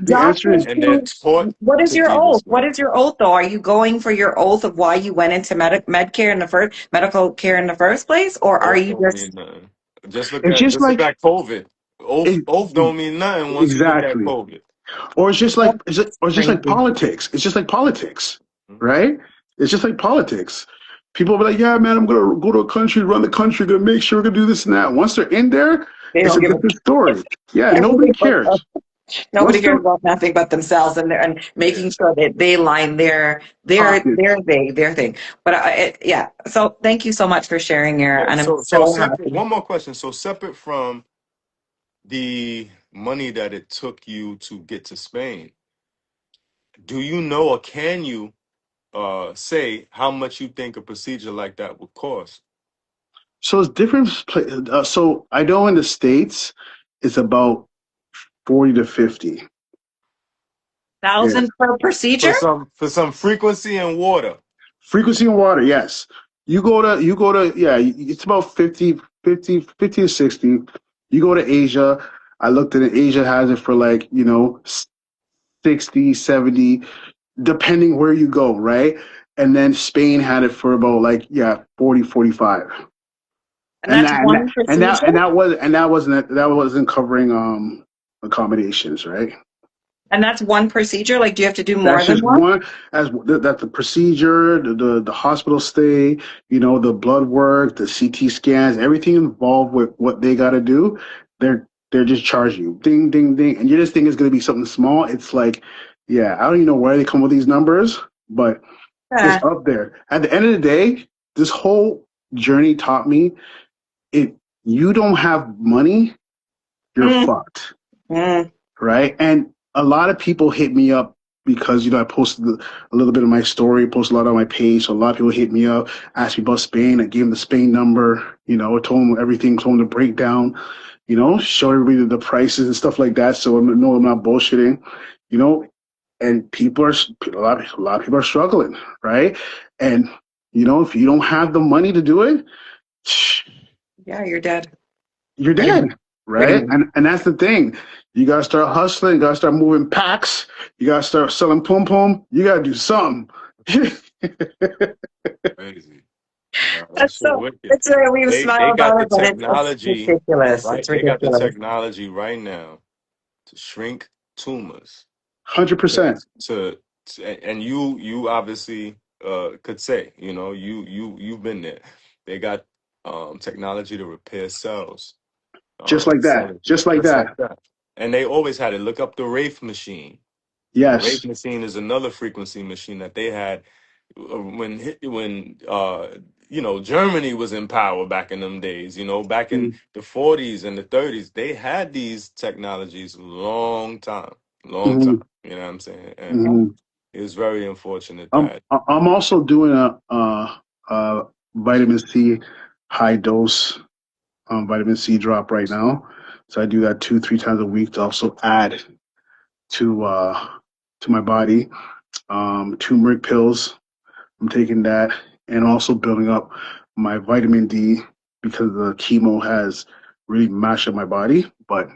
the answer Doctors is And they're who, taught what is to your be oath? this What way. is your oath though? Are you going for your oath of why you went into med care in the first medical care in the first place? Or are Oath you don't just mean nothing. Just look it's at just just look like at COVID. Oath it, oath don't mean nothing once you look at exactly. COVID. Or it's just like or it's just like crazy? politics. It's just like politics, Mhm. right? It's just like politics. People will be like, yeah, man, I'm gonna go to a country, run the country, gonna make sure we're gonna do this and that. Once they're in there, They it's don't a give a different story. Yeah, nobody everything but cares. nobody Once cares they're about nothing but themselves and Yeah. making sure that they line pockets. their thing. But yeah. So thank you so much for sharing your, Yeah. and I'm So so separate happy. one more question. So separate from the money that it took you to get to Spain, do you know or can you say how much you think a procedure like that would cost? So it's different. So I know in the States, it's about 40 to 50. Yeah. 1,000 per procedure? For some frequency and water. Frequency and water, yes. Yeah, it's about 50 to 60. You go to Asia. I looked at it. Asia has it for like, 60, 70, depending where you go, right? And then Spain had it for about like, yeah, 40, 45. And that's one procedure? That wasn't covering accommodations, right? And that's one procedure? Like, do you have to do more That's than just one? one that the procedure, the hospital stay, the blood work, the CT scans, everything involved with what they got to do. They're just charging you, ding, ding, ding, and you just think it's going to be something small. It's like, yeah, I don't even know where they come with these numbers, but it's Yeah. up there. At the end of the day, this whole journey taught me it. You don't have money, you're Mm, fucked, mm. right? And a lot of people hit me up because I posted a little bit of my story, posted a lot on my page. So a lot of people hit me up, asked me about Spain. I gave them the Spain number, I told them everything, told them the breakdown, show everybody the prices and stuff like that. So no, I'm not bullshitting, you know. And a lot of people are struggling, right? And if you don't have the money to do it, Yeah, you're dead. you're Pretty dead, much. Pretty right? much. And that's the thing. You gotta start hustling. You gotta start moving packs. You gotta start selling pum pum. You gotta do something. Crazy. That That's shit so, wicked. it's we smile They got about the it, but it's technology, ridiculous. right? It's They got the ridiculous. technology right now to shrink tumors. 100%. And you obviously could say, you've been there. They got technology to repair cells, Just like that. cells Just like just like that. that. And they always had it. Look up the Wraith machine. The Yes. Wraith machine is another frequency machine that they had when Germany was in power back in them days. Back in the 40s and the 30s, they had these technologies long time. Mm-hmm. You know what I'm saying? And Mm-hmm. it was very unfortunate I'm that. I'm also doing a vitamin C high dose vitamin C drop right now. So I do that 2, 3 times a week to also add to uh to my body. Turmeric pills. I'm taking that and also building up my vitamin D because the chemo has really mashed up my body. But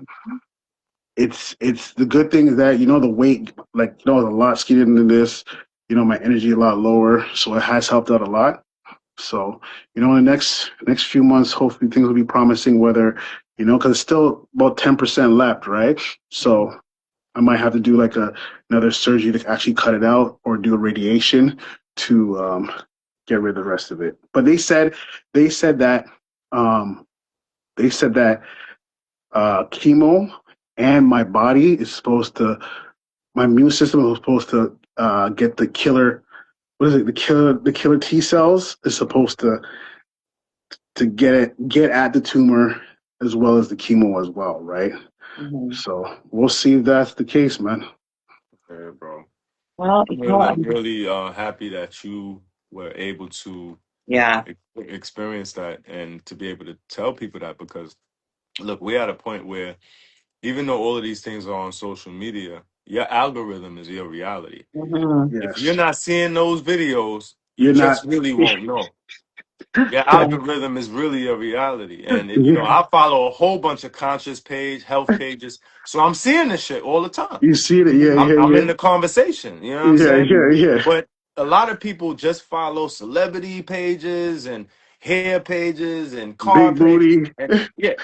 it's the good thing is that the weight, like I was a lot skinnier than this. My energy a lot lower, so it has helped out a lot. So, in the next few months, hopefully things will be promising. Whether, because it's still about 10% left, right? So I might have to do like another surgery to actually cut it out, or do a radiation to get rid of the rest of it. But they said that um, they said that chemo and my body is supposed to, my immune system is supposed to get the killer. What is it? The killer T cells is supposed to get at the tumor as well as the chemo as well, right? Mhm. So we'll see if that's the case, man. Yeah, bro. Well, I'm really happy that you were able to yeah. experience that and to be able to tell people that, because look, we're at a point where even though all of these things are on social media, your algorithm is your reality. Hmm. If you're Yes, not seeing those videos, you you're not. just really won't know. Your Yeah. algorithm is really your reality. And Yeah, I follow a whole bunch of conscious health pages. So I'm seeing this shit all the time. you see it. Yeah, Mhm. I'm yeah, in the conversation, you know what I'm yeah, saying? yeah, yeah. But a lot of people just follow celebrity pages and hair pages and car Big pages booty. and yeah,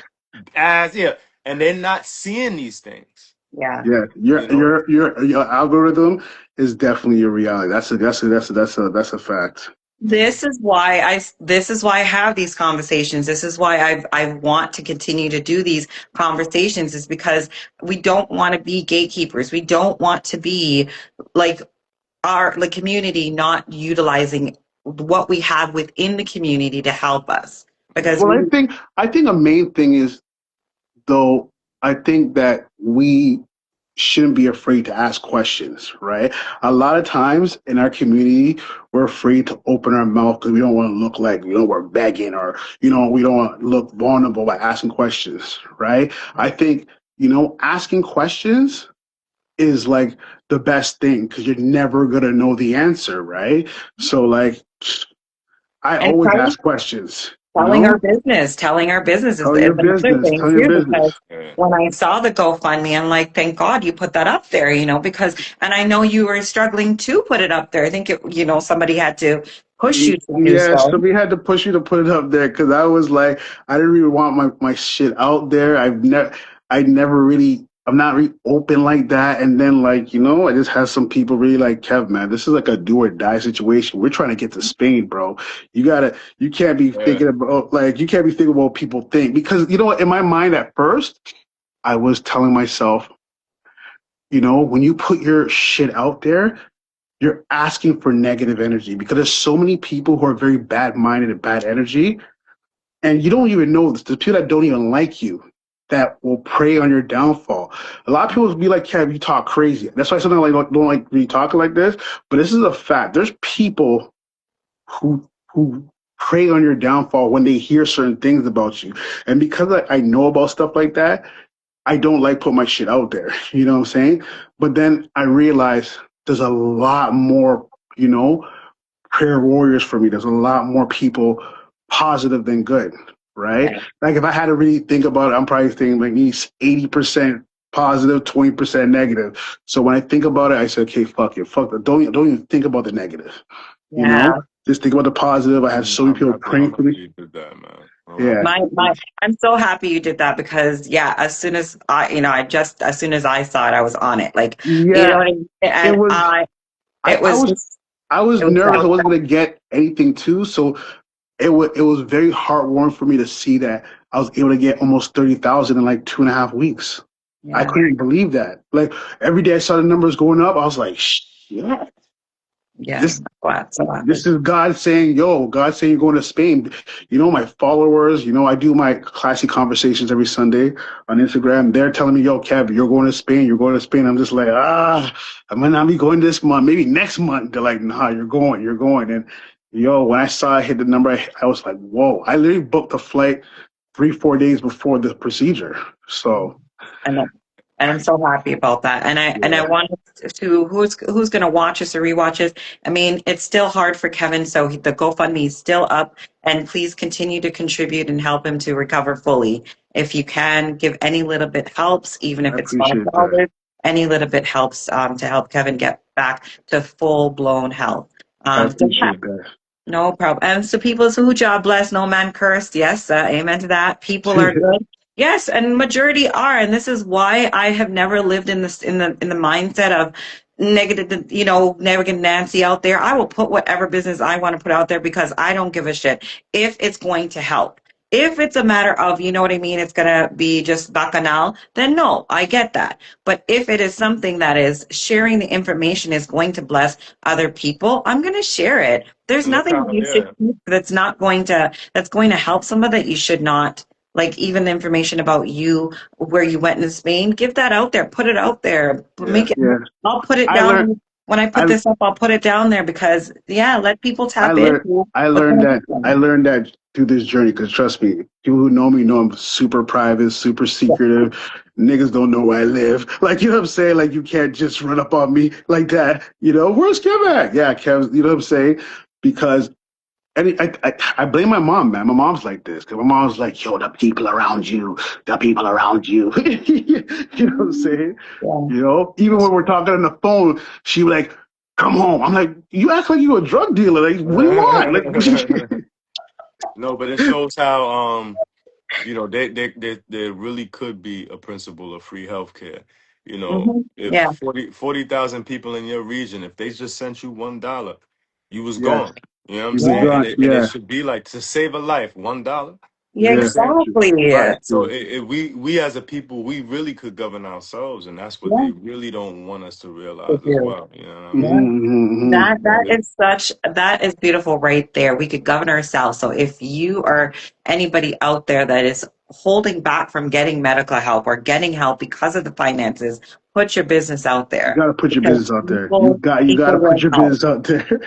yeah, and they're not seeing these things, Yeah. Yeah, you know? your algorithm is definitely your reality. That's a fact. This is why I have these conversations. This is why I want to continue to do these conversations, is because we don't want to be gatekeepers. We don't want to be like our the community not utilizing what we have within the community to help us, because Well, we I think a main thing is, though, I think that we shouldn't be afraid to ask questions, right? A lot of times in our community, we're afraid to open our mouth because we don't want to look like, we're begging, or, we don't want to look vulnerable by asking questions, right? I think, asking questions is like the best thing because you're never going to know the answer, right? So, like, I and always ask questions, telling our business tell is your another business, thing tell your too, because business. Yeah. when I saw the GoFundMe, I'm like, thank God you put that up there, because, and I know you were struggling to put it up there. I think somebody had to push you to do Yeah, so so. we had to push you to put it up there because I was like, I didn't really want my shit out there. I'm not really open like that. And then, like, I just had some people really like, Kev, man, this is like a do or die situation. We're trying to get to Spain, bro. You can't be Yeah. thinking about, like, you can't be thinking about what people think, because, in my mind at first, I was telling myself, when you put your shit out there, you're asking for negative energy, because there's so many people who are very bad minded and bad energy, and you don't even know this. The people that don't even like you, that will prey on your downfall. A lot of people will be like, Kev, you talk crazy. That's why sometimes I don't like really talking like this. But this is a fact. There's people who prey on your downfall when they hear certain things about you. And because I know about stuff like that, I don't like put my shit out there. You know what I'm saying? But then I realize there's a lot more, prayer warriors for me. There's a lot more people positive than good, right? Yeah. Like if I had to really think about it, I'm probably thinking like 80% positive, 20% negative. So when I think about it, I say, okay, fuck it, fuck it. Don't even think about the negative. You know, Yeah. just think about the positive. I had so many people praying I'm for me. happy you did that, man. I'm Yeah, happy you did I'm so happy you did that, because yeah, as soon as as soon as I saw it, I was on it. Like, yeah. what I mean? It And was. it I was was. just, I was it was nervous. I so, wasn't gonna get anything too. So it was very heartwarming for me to see that I was able to get almost 30,000 in like 2.5 weeks. I yeah, couldn't believe that. Like every day I saw the numbers going up, I was like, shit. yeah, This so happy. this is God saying, yo, God saying you're going to Spain. My followers, I do my classy conversations every Sunday on Instagram. They're telling me, yo, Kev, you're going to Spain. You're going to Spain. I'm just like, I might not be going this month, maybe next month. They're like, nah, you're going, you're going. And yo, when I saw I hit the number, I was like, whoa. I literally booked a flight 3, 4 days before the procedure. So And and I'm so happy about that. And I yeah, wanted to, who's going to watch us or rewatch us. I mean, it's still hard for Kevin, so the GoFundMe is still up, and please continue to contribute and help him to recover fully. If you can give any little bit helps, even if I it's five appreciate that. dollars, any little bit helps to help Kevin get back to full blown health. I So yeah, appreciate that. No problem. And so people who job blessed, no man cursed. Yes, amen to that. People are good. Yes, and majority are, and this is why I have never lived in this in the mindset of negative, negative Nancy out there. I will put whatever business I want to put out there because I don't give a shit if it's going to help. If it's a matter of, you know what I mean, it's gonna be just bacchanal, then no, I get that. But if it is something that is sharing the information is going to bless other people, I'm gonna share it. There's And look nothing how, you should yeah. keep that's going to help somebody that you should not. Like even the information about you, where you went in Spain, give that out there, put it out there, Yeah. make it. Yeah. I'll put it I learned. down when I put I this up. I'll put it down there because yeah, let people I tap learned. into I what's learned going to that. I happen. learned that through this journey. Because trust me, people who know me know I'm super private, super Yeah. secretive. Niggas don't know where I live. Like you know what I'm saying. Like you can't just run up on me like that. You know where's Kev at? Yeah, Kev. You know what I'm saying? Because and I blame my mom, man. My mom's like this because my mom's like, yo, the people around you. You know what I'm saying? Yeah. You know, even when we're talking on the phone, she would like, come home. I'm like, you act like you a drug dealer. Like, what do you want? Like, No, but it shows how there really could be a principle of free healthcare. If Yeah. 40,000 people in your region, if they just sent you $1, you was yes, gone. You know what I'm you was Yeah. saying? And gone. it Yeah, should be like to save a life, $1. You Yeah. know what I'm yeah, saying? Exactly. Right. Yeah. So we as a people, we really could govern ourselves, and that's what they really don't want us to They realize as do. well. You know what I Yeah. mean? mm-hmm. That is beautiful right there. We could govern ourselves. So if you or anybody out there that is holding back from getting medical help or getting help because of the finances, put your business out You there gotta put your because business out there. people You people gotta put will your help. business out there.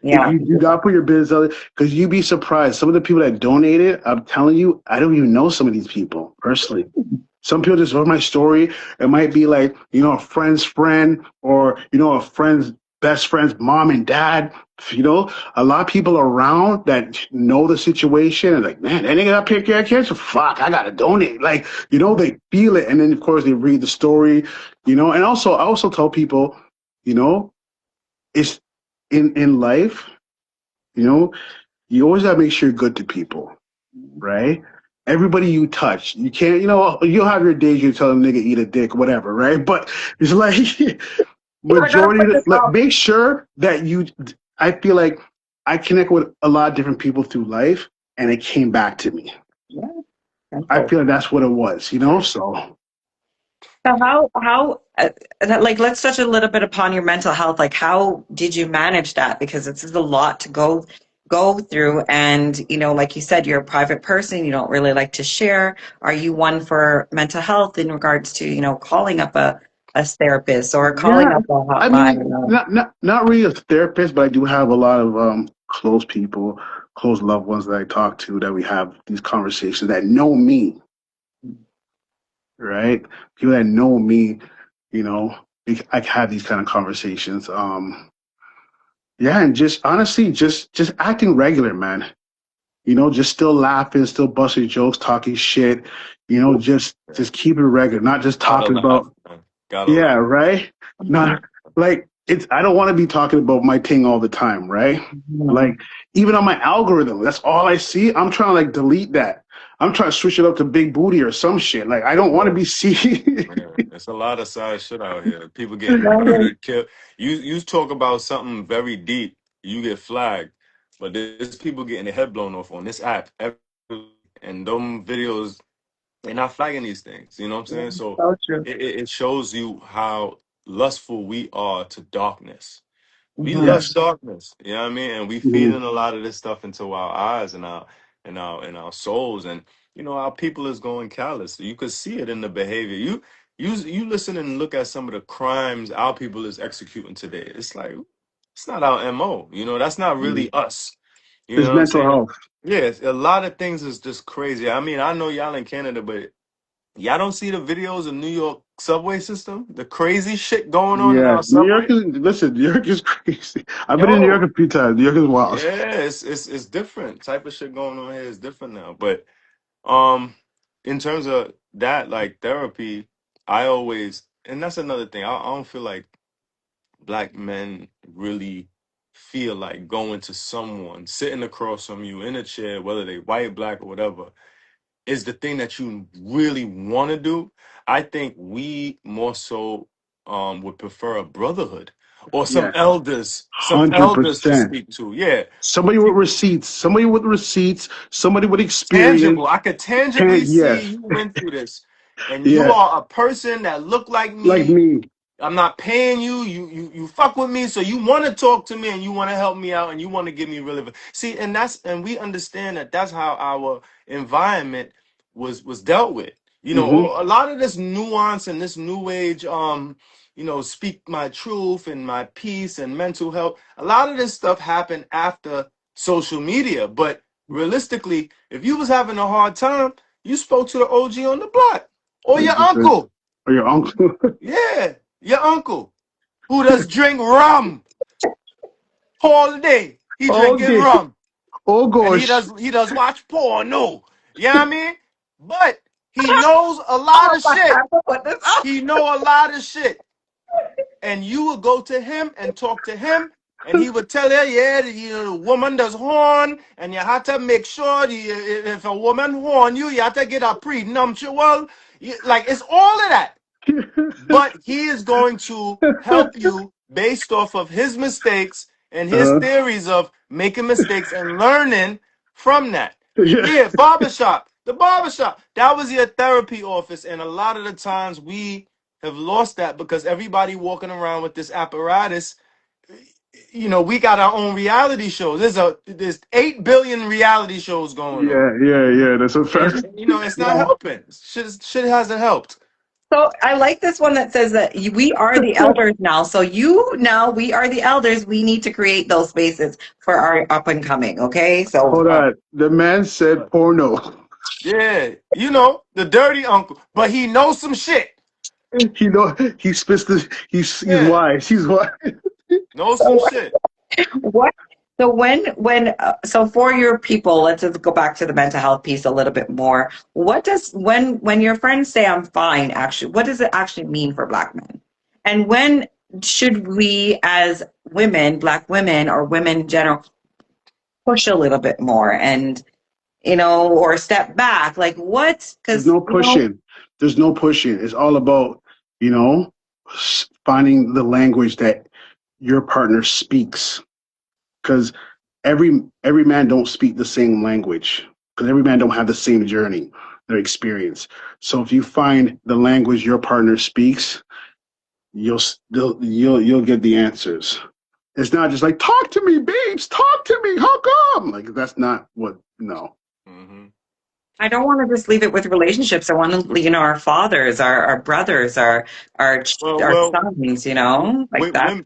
Yeah. You gotta put your business out there because you'd be surprised. Some of the people that donated, I'm telling you, I don't even know some of these people personally. Some people just love my story. It might be like, a friend's friend or, a friend's best friend's mom and dad. A lot of people around that know the situation and like, man, that nigga got pancreatic cancer. Fuck, I gotta donate. Like, they feel it. And then of course they read the story, and also I also tell people, you know, it's in life, you know, you always gotta make sure you're good to people, right? Everybody you touch, you can't, you'll have your days you tell a nigga eat a dick, whatever, right? But it's like People are gonna majority, put this like out. make sure that I feel like I connect with a lot of different people through life, and it came back to me. Yeah. I Simple. feel like that's what it was, So So like let's touch a little bit upon your mental health. Like how did you manage that? Because it's a lot to go through. And like you said, you're a private person. You don't really like to share. Are you one for mental health in regards to calling up a therapist or calling yeah, up a I hotline? mean, not really a therapist, but I do have a lot of close people, close loved ones that I talk to that we have these conversations that know me, right? People that know me, you know, I can have these kind of conversations. Yeah, and just honestly, just acting regular, man. Just still laughing, still busting jokes, talking shit. Yeah. Just keep it regular, not just Gotta talking laugh, about. man. Gotta Yeah, laugh. right. Not like it's. I don't want to be talking about my thing all the time, right? Mhm. Like even on my algorithm, that's all I see. I'm trying to like delete that. I'm trying to switch it up to big booty or some shit. Like I don't want to Yeah. be seen. Man, it's a lot of side shit out here. People getting murdered, killed. You talk about something very deep, you get flagged. But there's people getting their head blown off on this app, and them videos, they're not flagging these things. You know what I'm Yeah, saying? So so true. it shows you how lustful we are to darkness. We Hmm. love Yes. darkness, you know what I mean? And we Mhm. feeding a lot of this stuff into our eyes and our souls. And our people is going callous. You could see it in the behavior. You listen and look at some of the crimes our people is executing today. It's like it's not our MO. That's not really us. You It's know what I'm mental saying? health. Yes, a lot of things is just crazy. I mean, I know y'all in Canada, but y'all don't see the videos of New York subway system, the crazy shit going on in Yeah, our New York subway. is listen. New York is crazy. I've been in New York Yo, a few times. New York is wild. yeah, it's different. Type of shit going on here is different now. But um, in terms of that, like therapy, I always, and that's another thing. I don't feel like black men really feel like going to someone sitting across from you in a chair, whether they white, black, or whatever, is the thing that you really want to do. I think we more so would prefer a brotherhood or Yes, some elders to 100%. speak to. Yeah, Somebody with receipts, somebody with tangible. experience. I could tangibly see Yes, you went through this, and you yes, are a person that look like like me. me. I'm not paying you. You fuck with me, so you want to talk to me and you want to help me out and you want to give me relevant. See, and we understand that that's how our environment was dealt with. You Hmm. know, a lot of this nuance and this new age, speak my truth and my peace and mental health. A lot of this stuff happened after social media, but realistically, if you was having a hard time, you spoke to the OG on the block or your 100%. uncle. Or your uncle. Yeah, your uncle who does drink rum all day. He drinking Okay. rum Oh and gosh. he does watch porn. No, you know what I mean? But he knows a I'm lot of about to shit. have to put this up. He know a lot of shit. And you would go to him and talk to him, and he would tell her, yeah, the woman does horn, and you have to make sure if a woman horn you, you have to get a prenuptial. Like it's all of that. But he is going to help you based off of his mistakes and his uh, theories of making mistakes and learning from that. yeah, Yeah, barbershop. The barbershop. That was your therapy office. And a lot of the times we have lost that because everybody walking around with this apparatus. We got our own reality shows. There's 8 billion reality shows going on. yeah. That's a fact. And it's not Yeah. helping. Shit hasn't helped. So I like this one that says that we are the elders now. So we are the elders. We need to create those spaces for our up and coming. Okay. So Hold on. The man said porno. Yeah, the dirty uncle, but he knows some shit. He know he spits the he's Yeah, wise. He's wise. knows some so shit. what? So so for your people, let's just go back to the mental health piece a little bit more. What does when your friends say I'm fine, actually, what does it actually mean for Black men? And when should we, as women, Black women or women in general, push a little bit more and or step back? Like what? There's Because no pushing. There's no pushing. It's all about, you know, finding the language that your partner speaks. Because every man don't speak the same language. Because every man don't have the same journey, their experience. So if you find the language your partner speaks, you'll get the answers. It's not just like talk to me, babes, talk to me. How come? Like that's not what. No. Hmm. I don't want to just leave it with relationships. I want to, our fathers, our brothers, our our Well, sons, like with that.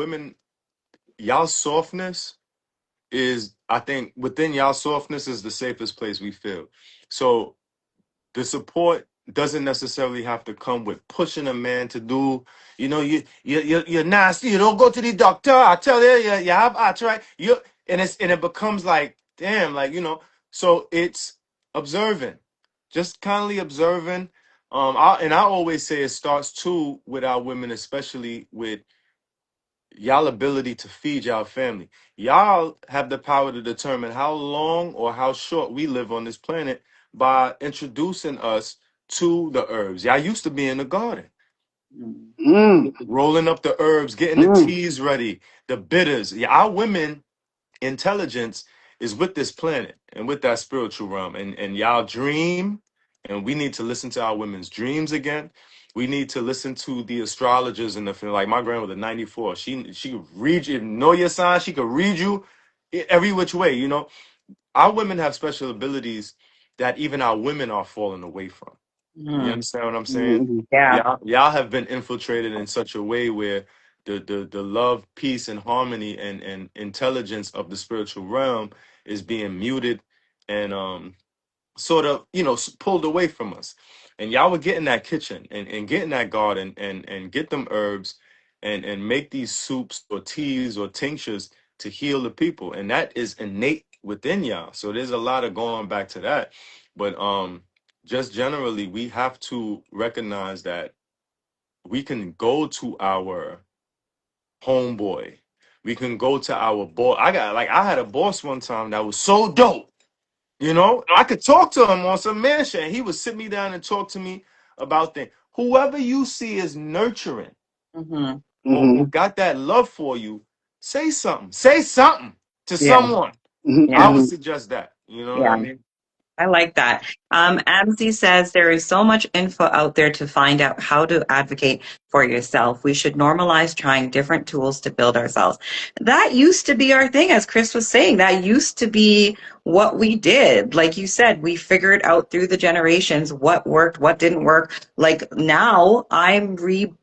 women, y'all softness is, I think, within y'all softness is the safest place we feel. So the support doesn't necessarily have to come with pushing a man to do. You're nasty. You don't go to the doctor. I tell you have arthritis. And it becomes like damn, like So it's observing, just kindly observing. I always say it starts too with our women, especially with y'all ability to feed y'all family. Y'all have the power to determine how long or how short we live on this planet by introducing us to the herbs. Y'all used to be in the garden, Mm, rolling up the herbs, getting the mm. teas ready, the bitters. Yeah, our women intelligence is with this planet and with that spiritual realm. And y'all dream, and we need to listen to our women's dreams again. We need to listen to the astrologers and like my grandmother, 94. She could read you, know your sign. She could read you every which way. Our women have special abilities that even our women are falling away from. You Mm, understand what I'm saying? Mhm. yeah. Y'all have been infiltrated in such a way where the love, peace, and harmony and intelligence of the spiritual realm is being muted and sort of pulled away from us. And y'all would get in that kitchen and get in that garden and get them herbs and make these soups or teas or tinctures to heal the people. And that is innate within y'all. So there's a lot of going back to that. But just generally we have to recognize that we can go to our homeboy, We can go to our boss. I had a boss one time that was so dope. You know, I could talk to him on some man shit. And he would sit me down and talk to me about things. Whoever you see is nurturing Hmm. or Mm-hmm. got that love for you, say something. Say something to Yeah. someone. I Yeah. would Mm-hmm. suggest that. You know what Yeah. I mean? I like that. Amzi says there is so much info out there to find out how to advocate for yourself. We should normalize trying different tools to build ourselves. That used to be our thing, as Chris was saying. That used to be what we did. Like you said, we figured out through the generations what worked, what didn't work. Like now, I'm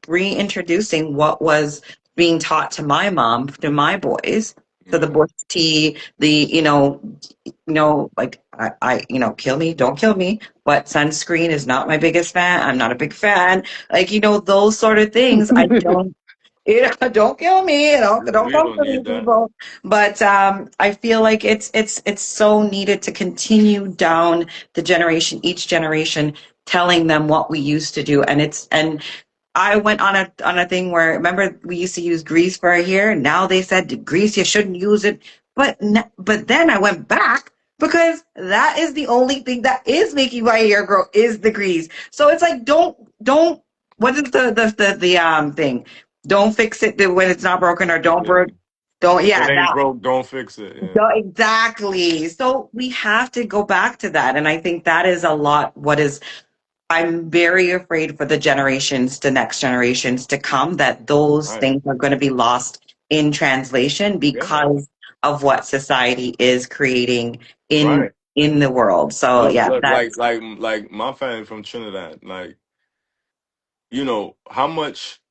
reintroducing what was being taught to my mom, to my boys. So the Yeah. bush tea, like kill me, don't kill me, but sunscreen is not my biggest fan. I'm not a big fan. Like, those sort of things. I don't, don't kill me. Don't We come don't for me, need that. people. But I feel like it's so needed to continue down each generation, telling them what we used to do, and I went on a thing where remember we used to use grease for our hair. Now they said grease you shouldn't use it, but then I went back because that is the only thing that is making my hair grow is the grease. So it's like don't what is the thing? Don't fix it when it's not broken or don't Yeah. break. Don't If it yeah ain't that broke, don't fix it. Yeah. no, exactly. So we have to go back to that, and I think that is a lot. What is I'm very afraid for the next generations to come, that those Right. things are going to be lost in translation Yeah. because of what society is creating in Right. in the world. So Look, yeah, look, that's like my family from Trinidad, like, how much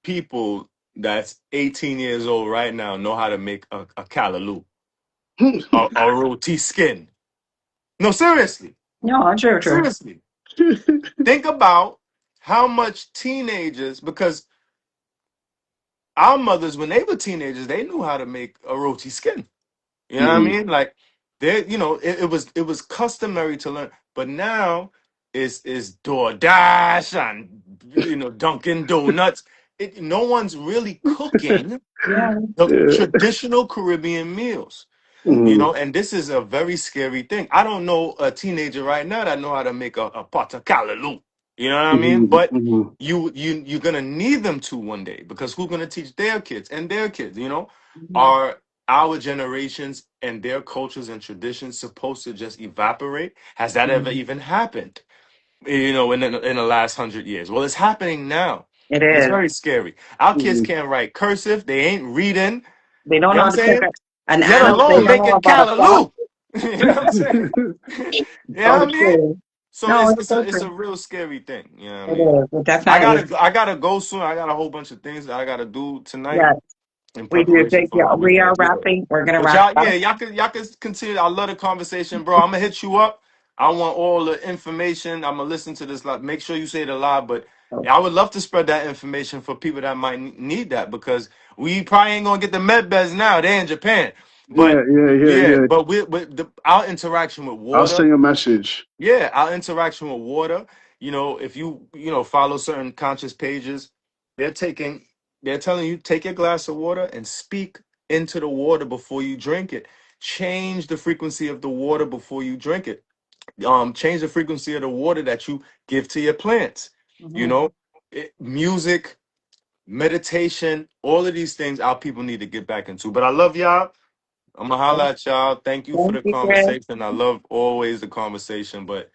people that's 18 years old right now know how to make a callaloo, a roti skin. No, seriously. no, true, true. Seriously. Think about how much teenagers, because our mothers, when they were teenagers, they knew how to make a roti skin. You know what I Mm-hmm. mean? Like it was customary to learn, but now is DoorDash and Dunkin' Donuts. No one's really cooking Yeah. the Yeah. traditional Caribbean meals. Mm-hmm. And this is a very scary thing. I don't know a teenager right now that know how to make a pot of callaloo. You know what I mean? Mm-hmm. But Mm-hmm. you're gonna need them to one day, because who's gonna teach their kids and their kids? Mhm. Are our generations and their cultures and traditions supposed to just evaporate? Has that ever Mhm. even happened? In the last 100 years? Well, it's happening now. It And it's is. very scary. Our kids Mm-hmm. can't write cursive. They ain't reading. They You don't know know what I'm how to cook saying? an Let animal. They alone don't know making about a frog. callaloo. You know what I'm saying? You know So what I mean? true. So No, it's it's it's a so it's a true. real scary thing. You know what I It mean? is. It I definitely is. gotta go soon. I got a whole bunch of things that I gotta do tonight Yes, in we do. preparation for my We are weekend. Yeah. wrapping. We're gonna But wrap y'all, up. yeah, y'all can continue. I love the conversation, bro. I'm gonna hit you up. I want all the information. I'm gonna listen to this. Like, make sure you say it live. But yeah, I would love to spread that information for people that might need that, because we probably ain't gonna get the med beds now. They're in Japan. Yeah, But yeah, yeah, yeah, yeah. but our interaction with I'll water. send you a message. Yeah, our interaction with water. If you follow certain conscious pages, they're taking, they're telling you, take your glass of water and speak into the water before you drink it. Change the frequency of the water before you drink it. Change the frequency of the water that you give to your plants. You Mhm. know, music, meditation, all of these things our people need to get back into. But I love y'all. I'm gonna holla at y'all. Thank you for Thank the you, Chris. conversation. I love always the conversation, but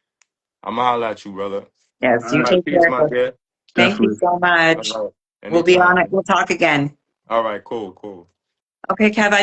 I'm gonna holla at you, brother. Yes, All All you right, right, take peace, care. my dear. Thank you definitely. so All much. right, We'll be on anytime. it. We'll talk again. All right, cool, cool. Okay, Kev,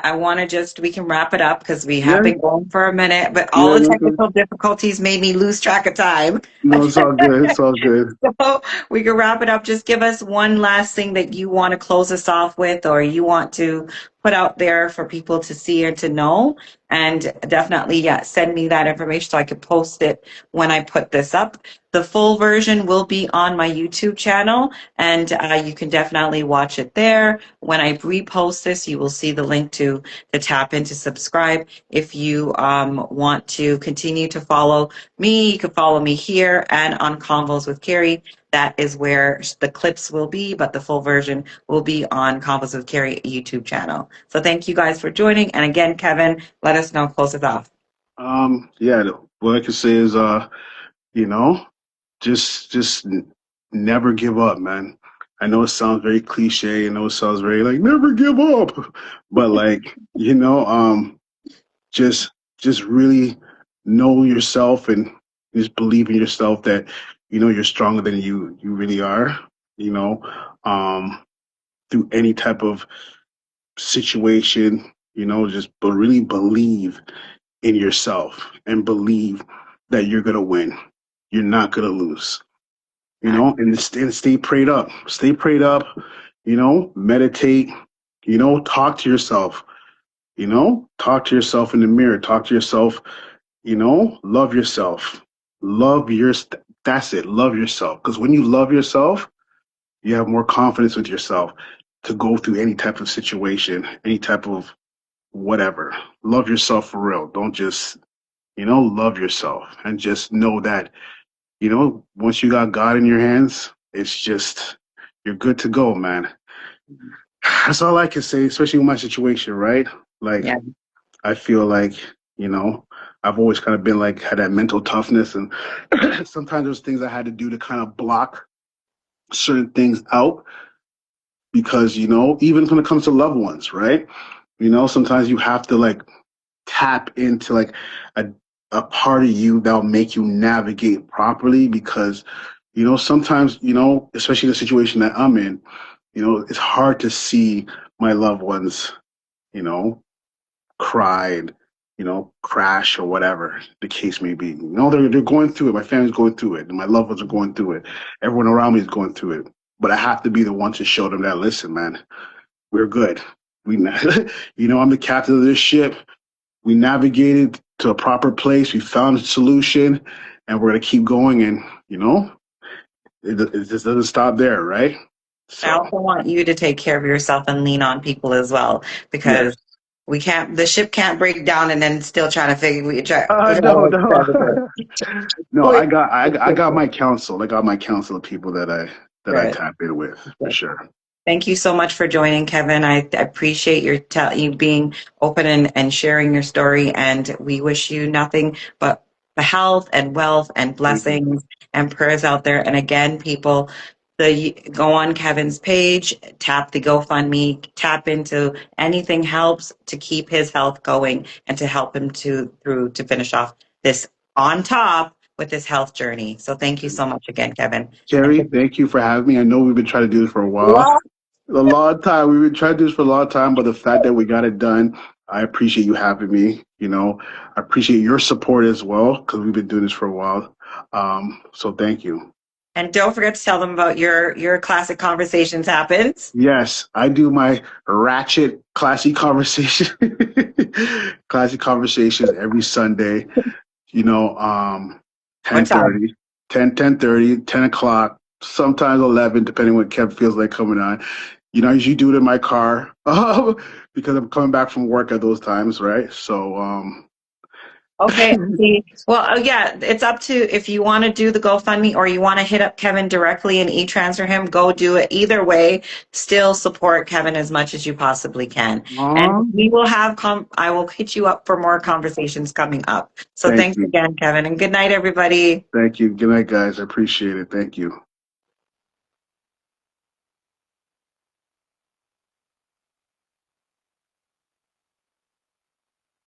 I want to we can wrap it up because we have Yeah, been going for a minute, but all yeah, the no good. technical difficulties made me lose track of time. No, it's all good. It's all good. So we can wrap it up. Just give us one last thing that you want to close us off with, or you want to put out there for people to see or to know. And definitely, yeah, send me that information so I can post it when I put this up. The full version will be on my YouTube channel, and you can definitely watch it there. When I repost this, you will see the link to tap in to subscribe. If you want to continue to follow me, you can follow me here and on Convos with Kerry. that is where the clips will be, but the full version will be on Konvos with Kerry YouTube channel. So thank you guys for joining. And again, Kevin, let us know, close us off. Yeah, what I can say is, you know, never give up, man. I know it sounds very cliche. I know it sounds very like never give up, but like, just just really know yourself and just believe in yourself that you're stronger than you really are. You know, um, through any type of situation, just but really believe in yourself and believe that you're gonna win. You're not gonna lose. And stay prayed up. Stay prayed up. Meditate. Talk to yourself. Talk to yourself in the mirror. Talk to yourself. Love yourself. That's it. Love yourself. Because when you love yourself, you have more confidence with yourself to go through any type of situation, any type of whatever. Love yourself for real. Don't just, love yourself and just know that, once you got God in your hands, it's just, you're good to go, man. That's all I can say, especially with my situation, right? Like, Yeah. I feel like, I've always kind of been like, had that mental toughness. And sometimes there's things I had to do to kind of block certain things out because, even when it comes to loved ones, right? Sometimes you have to like tap into like a, a part of you that'll make you navigate properly because, sometimes, especially the situation that I'm in, it's hard to see my loved ones, you know, cried, crash or whatever the case may be. They're going through it. My family's going through it. And my loved ones are going through it. Everyone around me is going through it. But I have to be the one to show them that, listen, man, we're good. We, I'm the captain of this ship. We navigated to a proper place. We found a solution, and we're gonna keep going. And it just doesn't stop there, right? I So also want you to take care of yourself and lean on people as well yes. because the ship can't break down and then still trying to No, no. No, Please. I got my counsel. I got my counsel of people that I Good. tap in with for sure. Thank you so much for joining, Kevin. I appreciate you being open and sharing your story. And we wish you nothing but the health and wealth and Thank you. blessings and prayers out there. And again, people, go on Kevin's page, tap the GoFundMe, tap into anything helps to keep his health going and to help him to finish off this on top with this health journey. So thank you so much again, Kevin. And Kerry, thank you for having me. I know we've been trying to do this for a while. love. A long time. We've been trying to do this for a long time, but the fact that we got it done, I appreciate you having me. I appreciate your support as well because we've been doing this for a while. So thank you. And don't forget to tell them about your classic conversations happens. Yes, I do my ratchet classy conversation, classy conversations every Sunday. You know, um, What time? 10:30, 10 o'clock, sometimes 11, depending what Kev feels like coming on. I usually do it in my car because I'm coming back from work at those times, right? So, Okay. See. Well, yeah, it's up to if you want to do the GoFundMe or you want to hit up Kevin directly and e-transfer him, go do it. Either way, still support Kevin as much as you possibly can. And aw, we will have I will hit you up for more conversations coming up. So thank thanks you. again, Kevin, and good night, everybody. Thank you. Good night, guys. I appreciate it. Thank you.